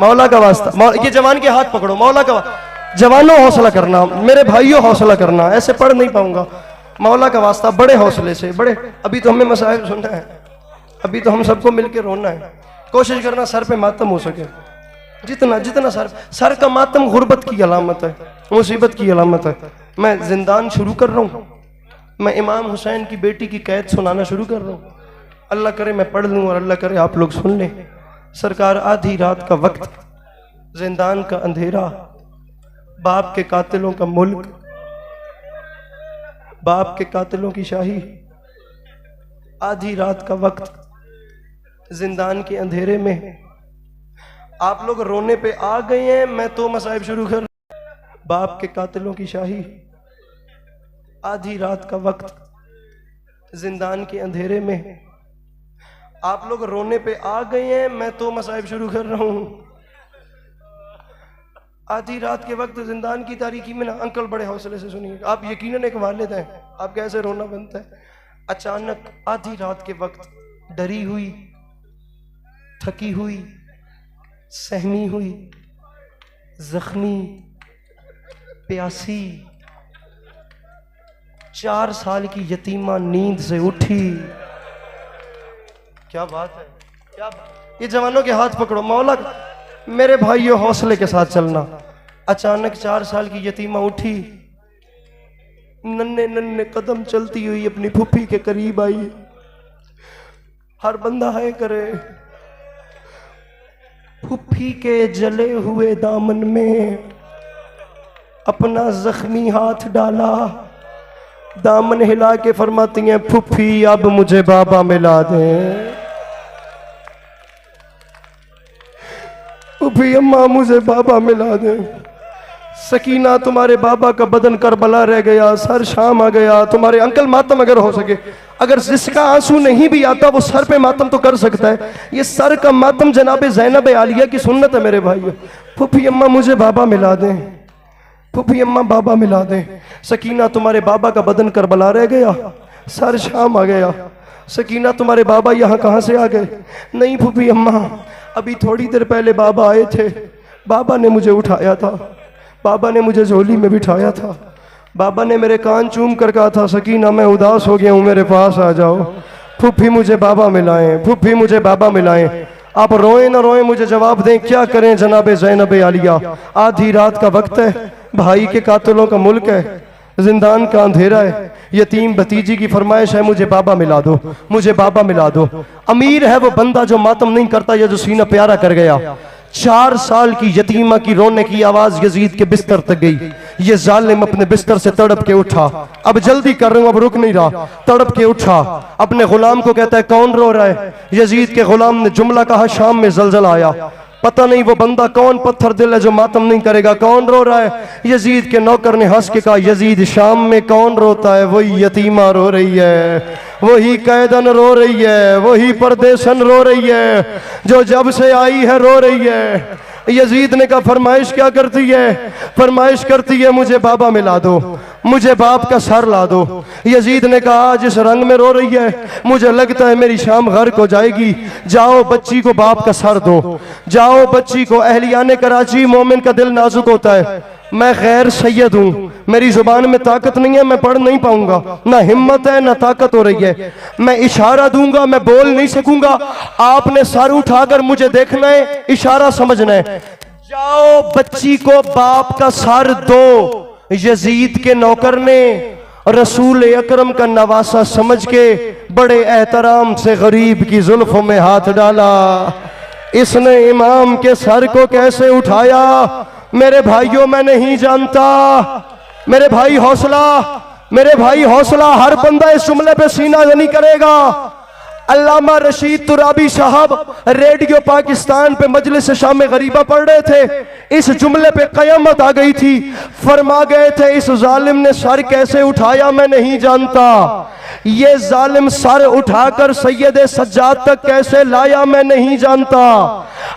मौला का वास्ता। ये जवान के हाथ पकड़ो, मौला का। जवानों हौसला करना, मेरे भाइयों हौसला करना। ऐसे पढ़ नहीं पाऊंगा, मौला का वास्ता बड़े हौसले से। बड़े अभी तो हमें मसाइल सुनना है, अभी तो हम सबको मिलकर रोना है। कोशिश करना सर पे मातम हो सके, जितना जितना सर का मातम गुर्बत की अलामत है, मुसीबत की अलामत है। मैं जिंदान शुरू कर रहा हूँ, मैं इमाम हुसैन की बेटी की कैद सुनाना शुरू कर रहा हूँ। अल्लाह करे मैं पढ़ लूँ और अल्लाह करे आप लोग सुन लें। सरकार आधी रात का वक्त, जिंदान का अंधेरा, बाप के कातिलों का मुल्क, बाप के कातिलों की शाही, आधी रात का वक्त, जिंदान के अंधेरे में आप लोग रोने पे आ गए हैं। मैं तो मसाइब शुरू कर, बाप के कातिलों की शाही, आधी रात का वक्त, जिंदान के अंधेरे में आप लोग रोने पे आ गए हैं। मैं तो मसाइब शुरू कर रहा हूं। आधी रात के वक्त जिंदान की तारीकी में ना, अंकल बड़े हौसले से सुनिए, आप यकीनन एक वालिद हैं, आप कैसे रोना बनता है। अचानक आधी रात के वक्त डरी हुई, थकी हुई, सहमी हुई, जख्मी, प्यासी 4 साल की यतीमा नींद से उठी। क्या बात है, क्या बात। ये जवानों के हाथ पकड़ो, मौला मेरे भाइयों हौसले के साथ चलना। अचानक 4 साल की यतीमा उठी, नन्हे नन्हे कदम चलती हुई अपनी फूफी के करीब आई। हर बंदा है करे, फूफी के जले हुए दामन में अपना जख्मी हाथ डाला, दामन हिला के फरमाती हैं, फूफी अब मुझे बाबा मिला दे। फूफी अम्मा मुझे बाबा मिला दे। सकीना तुम्हारे बाबा का बदन करबला रह गया, सर शाम आ गया। तुम्हारे अंकल मातम अगर हो सके, अगर जिसका आंसू नहीं भी आता वो सर पे मातम तो कर सकता है। ये सर का मातम जनाब ज़ैनब आलिया की सुन्नत है मेरे भाइयों। फूफी अम्मा मुझे बाबा मिला दें, फूफी अम्मा बाबा मिला दें। सकीना तुम्हारे बाबा का बदन करबला रह गया, सर शाम आ गया। सकीना तुम्हारे बाबा यहाँ कहाँ से आ गए? नहीं फूफी अम्मा, अभी थोड़ी देर पहले बाबा आए थे, बाबा ने मुझे उठाया था, बाबा ने मुझे झोली में बिठाया था, बाबा ने मेरे कान चूम कर कहा था, सकीना मैं उदास हो गया हूँ, मेरे पास आ जाओ, फूफी मुझे बाबा मिलाएं, फूफी मुझे बाबा मिलाएं। आप रोए ना रोए मुझे जवाब दें, क्या करें जनाब ज़ैनब आलिया। आधी रात का वक्त है, भाई के कातिलों का मुल्क है, जिंदान का अंधेरा है, यतीम भतीजी की फरमाइश है, मुझे बाबा मिला दो, मुझे बाबा मिला दो। अमीर है वो बंदा जो मातम नहीं करता या जो सीना प्यारा कर गया। 4 साल की यतीमा की रोने की आवाज यजीद के बिस्तर तक गई। ये जालिम अपने बिस्तर से तड़प के उठा, अब जल्दी कर रहा हूं, अब रुक नहीं रहा, तड़प के उठा, अपने गुलाम को कहता है कौन रो रहा है? यजीद के गुलाम ने जुमला कहा, शाम में जलजला आया। पता नहीं वो बंदा कौन पत्थर दिल है जो मातम नहीं करेगा, कौन रो रहा है? यजीद के नौकर ने हंस के कहा, यजीद शाम में कौन रोता है? वही यतीमा रो रही है, वही कैदन रो रही है, वही परदेशन रो रही है, जो जब से आई है रो रही है। यजीद ने कहा फरमाइश क्या करती है? फरमाइश करती है मुझे बाबा मिला दो, मुझे बाप का सर ला दो। यजीद ने कहा जिस रंग में रो रही है मुझे लगता है मेरी शाम गर्क हो जाएगी, जाओ बच्ची को बाप का सर दो, जाओ बच्ची को। अहलियाने कराची, मोमिन का दिल नाजुक होता है, मैं गैर सैयद हूँ, मेरी जुबान में ताकत नहीं है, मैं पढ़ नहीं पाऊंगा, ना हिम्मत है ना ताकत हो रही है, मैं इशारा दूंगा, मैं बोल नहीं सकूंगा। आपने सर उठाकर मुझे देखना है, इशारा समझना है, जाओ बच्ची को बाप का सर दो। यजीद के नौकर ने रसूल अकरम का नवासा समझ के बड़े एहतराम से गरीब की जुल्फों में हाथ डाला। इसने इमाम के सर को कैसे उठाया मेरे भाइयों मैं नहीं जानता। मेरे भाई हौसला, मेरे भाई हौसला, हर बंदा इस जुमले पे सीना नहीं करेगा। अल्लामा रशीद तुराबी साहब रेडियो पाकिस्तान पे मजलिस शाम गरीबा पढ़ रहे थे, इस जुमले पे कयामत आ गई थी। फरमा गए थे इस जालिम ने सर कैसे उठाया मैं नहीं जानता, ये जालिम सर उठाकर सैयद सज्जाद तक कैसे लाया मैं नहीं जानता।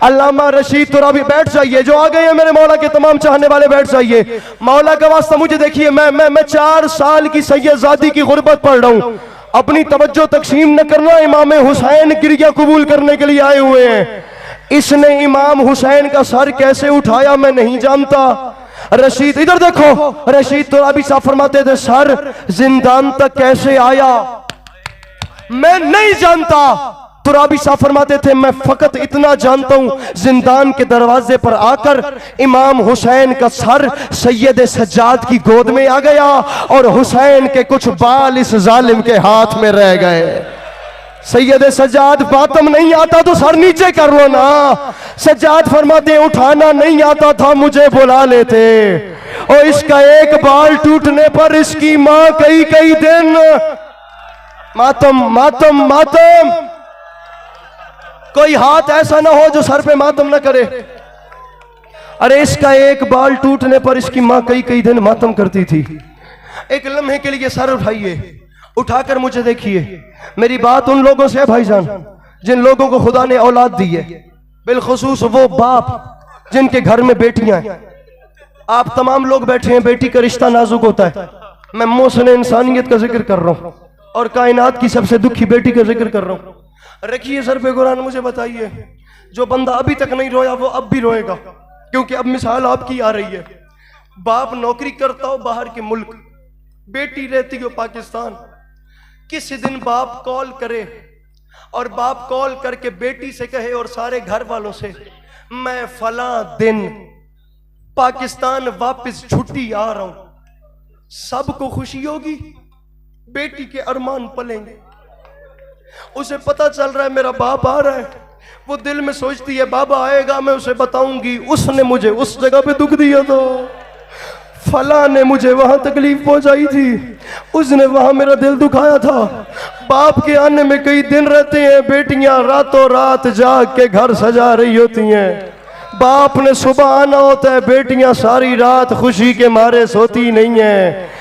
अल्लामा रशीद तुराबी, बैठ जाइए, जो आ गए हैं मेरे मौला के तमाम चाहने वाले बैठ जाइए। मौला का वास्ता मुझे देखिए, मैं 4 साल की सैयदजादी की गुर्बत पढ़ रहा हूं, अपनी तवज्जो तकसीम न करना। इमाम हुसैन क्रिया कबूल करने के लिए आए हुए हैं। इसने इमाम हुसैन का सर कैसे उठाया मैं नहीं जानता। रशीद इधर देखो, रशीद तुराबी साहब फरमाते थे सर जिंदान तक कैसे आया मैं नहीं जानता। तुराबी साहब फरमाते थे मैं फकत इतना जानता हूं जिंदान के दरवाजे पर आकर इमाम हुसैन का सर सैयद सज्जाद की गोद में आ गया और हुसैन के कुछ बाल इस जालिम के हाथ में रह गए। सैयद सज्जाद बातम नहीं आता तो सर नीचे कर लो ना। सज्जाद फरमाते उठाना नहीं आता था मुझे बुला लेते, और इसका एक बाल टूटने पर इसकी मां कई कई दिन मातम मातम मातम। कोई हाथ ऐसा ना हो जो सर पे मातम ना करे। अरे इसका एक बाल टूटने पर इसकी मां कई कई दिन मातम करती थी। एक लम्हे के लिए सर उठाइए, उठाकर मुझे देखिए। मेरी बात उन लोगों से है भाईजान जिन लोगों को खुदा ने औलाद दी है, बिलखुसूस वो बाप जिनके घर में बेटियां हैं। आप तमाम लोग बैठे हैं, बेटी का रिश्ता नाजुक होता है। मैं मोहसिन इंसानियत का जिक्र कर रहा हूं और कायनात की सबसे दुखी बेटी का जिक्र कर रहा हूं। रखिए सर पे कुरान, मुझे बताइए, जो बंदा अभी तक नहीं रोया वो अब भी रोएगा, क्योंकि अब मिसाल आपकी आ रही है। बाप नौकरी करता हो बाहर के मुल्क, बेटी रहती हो पाकिस्तान, किसी दिन बाप कॉल करे और बाप कॉल करके बेटी से कहे और सारे घर वालों से, मैं फला दिन पाकिस्तान वापस छुट्टी आ रहा हूं, सबको खुशी होगी, बेटी के अरमान पलेंगे। उसे पता चल रहा है मेरा बाप आ रहा है, वो दिल में सोचती है बाबा आएगा, मैं उसे बताऊंगी उसने मुझे उस जगह पे दुख दिया था, फला ने मुझे वहां तकलीफ पहुंचाई थी, उसने वहां मेरा दिल दुखाया था। बाप के आने में कई दिन रहते हैं, बेटियां रातों रात जाग के घर सजा रही होती हैं। बाप ने सुबह आना होता है, बेटियां सारी रात खुशी के मारे सोती नहीं है।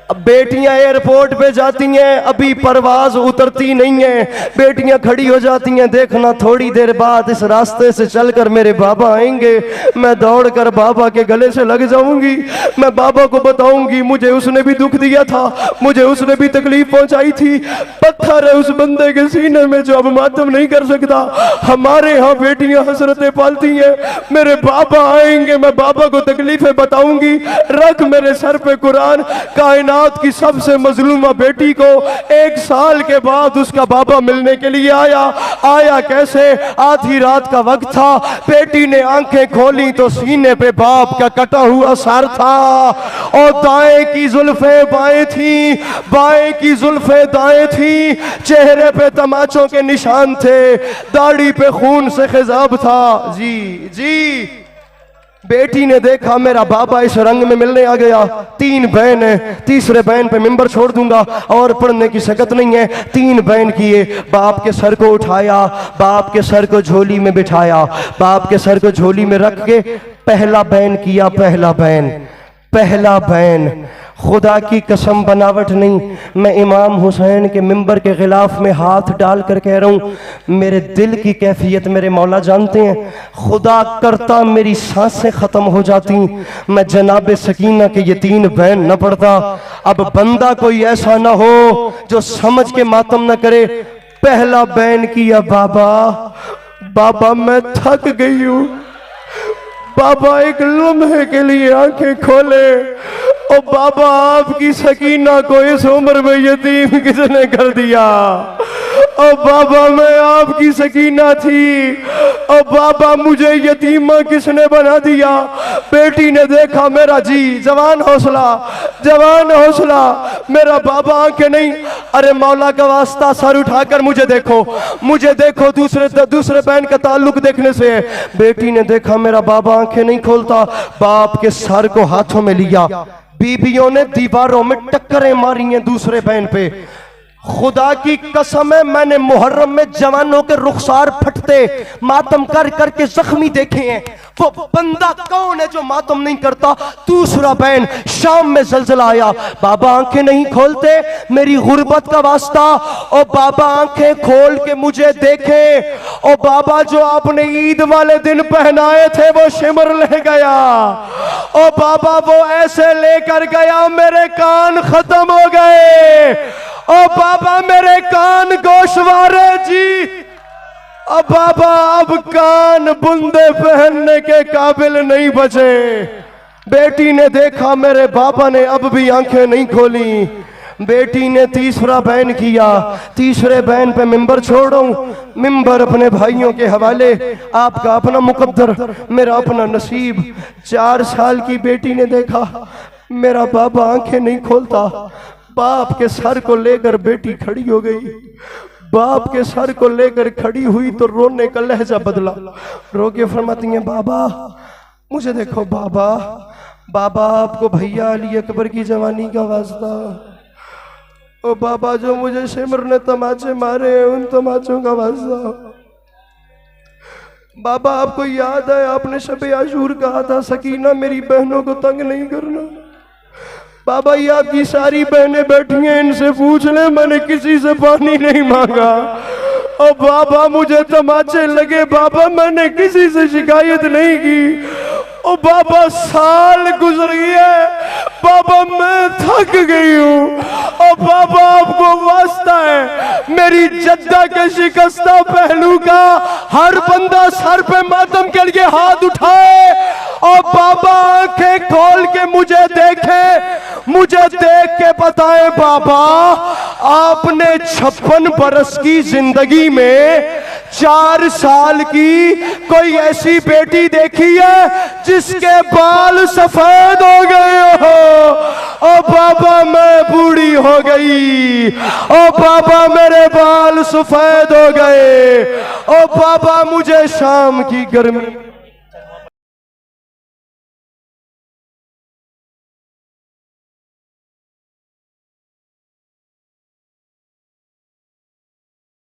अब बेटियां एयरपोर्ट पे जाती हैं, अभी परवाज उतरती नहीं है, बेटियां खड़ी हो जाती हैं, देखना थोड़ी देर बाद इस रास्ते से चलकर मेरे बाबा आएंगे, मैं दौड़कर बाबा के गले से लग जाऊंगी, मैं बाबा को बताऊंगी मुझे उसने भी दुख दिया था, मुझे उसने भी तकलीफ पहुंचाई थी। पत्थर है उस बंदे के सीने में जो अब मातम नहीं कर सकता। हमारे यहाँ बेटियां हसरतें पालती हैं, मेरे बाबा आएंगे, मैं बाबा को तकलीफें बताऊंगी। रख मेरे सर पे कुरान, कायनात की सबसे मजलूमा बेटी को 1 साल के बाद उसका बाबा मिलने के लिए आया। आया कैसे? आधी रात का वक्त था, बेटी ने आंखें खोली तो सीने पे बाप का कटा हुआ सर था और दाएं की जुल्फे बाएं थी, बाएं की जुल्फे दाएं थी, चेहरे पे तमाचों के निशान थे, दाढ़ी पे खून से खिजाब था। जी जी, बेटी ने देखा मेरा बाबा इस रंग में मिलने आ गया। 3 बहन है, तीसरे बहन पे मिंबर छोड़ दूंगा और पढ़ने की सकत नहीं है। 3 बहन किए, बाप के सर को उठाया, बाप के सर को झोली में बिठाया, बाप के सर को झोली में रख के पहला बहन किया, पहला बहन, पहला बहन। खुदा की कसम बनावट नहीं, मैं इमाम हुसैन के मिंबर के खिलाफ में हाथ डालकर कह रहा हूं, मेरे दिल की कैफियत मेरे मौला जानते हैं। खुदा करता मेरी सांसें खत्म हो जाती, मैं जनाब सकीना के ये 3 बहन न पढ़ता। अब बंदा कोई ऐसा ना हो जो समझ के मातम न करे। पहला बहन किया बाबा, बाबा मैं थक गई हूं, बाबा एक लम्हे के लिए आंखें खोले। ओ बाबा आपकी सकीना को इस उम्र में यतीम किसने कर दिया? ओ बाबा मैं आपकी सकीना थी, ओ बाबा मुझे यतीमा किसने बना दिया? बेटी ने देखा मेरा जी जवान हौसला, जवान हौसला, मेरा बाबा आंखें नहीं, अरे मौला का वास्ता सर उठाकर मुझे देखो, मुझे देखो, दूसरे बहन का ताल्लुक देखने से। बेटी ने देखा मेरा बाबा आंखें नहीं खोलता, बाप के सर को हाथों में लिया। बीबियों ने दीवारों में टक्करें मारी हैं दूसरे बहन पे। खुदा की कसम है, मैंने मुहर्रम में जवानों के रुखसार फटते मातम कर करके जख्मी देखे हैं। वो बंदा कौन है जो मातम नहीं करता? दूसरा बहन, शाम में जलजला आया, बाबा आंखें नहीं खोलते, मेरी गुर्बत का वास्ता। और बाबा आंखें खोल के मुझे देखे, और बाबा जो आपने ईद वाले दिन पहनाए थे वो शिमर ले गया, और बाबा वो ऐसे लेकर गया मेरे कान खत्म हो गए। ओ बाबा मेरे कान गोशवारे जी, अब बाबा अब कान बुंदे पहनने के काबिल नहीं बचे। बेटी ने देखा मेरे बाबा ने अब भी आंखें नहीं खोली। बेटी ने तीसरा बहन किया, तीसरे बहन पे मिंबर छोड़ो, मिंबर अपने भाइयों के हवाले, आपका अपना मुकद्दर, मेरा अपना नसीब। 4 साल की बेटी ने देखा मेरा बाबा आंखें नहीं खोलता, बाप के सर को लेकर बेटी खड़ी हो गई। बाप के सर को लेकर खड़ी हुई तो रोने का लहजा बदला, रो के फरमाती हैं बाबा मुझे देखो, बाबा, बाबा आपको भैया अली अकबर की जवानी का वास्ता, ओ बाबा जो मुझे शिमर ने तमाचे मारे हैं उन तमाचों का वास्ता। बाबा आपको याद है आपने शबे आशूर कहा था सकीना मेरी बहनों को तंग नहीं करना। बाबा ये आपकी सारी बहनें बैठी हैं, इनसे पूछ ले, मैंने किसी से पानी नहीं मांगा। और बाबा मुझे तमाचे लगे, बाबा मैंने किसी से शिकायत नहीं की। ओ बाबा साल गुजर गया बाबा, मैं थक गई हूँ। ओ बाबा आपको वास्ता है, मेरी जद्दा के शिकस्ता पहलू का हर बंदा सर पे मातम के लिए हाथ उठाए और बाबा आंखें खोल के मुझे देखे, मुझे देख के बताएं बाबा, आपने 56 बरस की जिंदगी में 4 साल की कोई ऐसी बेटी देखी है जिसके बाल सफेद हो गए हो? ओ बाबा मैं बूढ़ी हो गई, ओ बाबा मेरे बाल सफेद हो गए, ओ बाबा मुझे शाम की गर्मी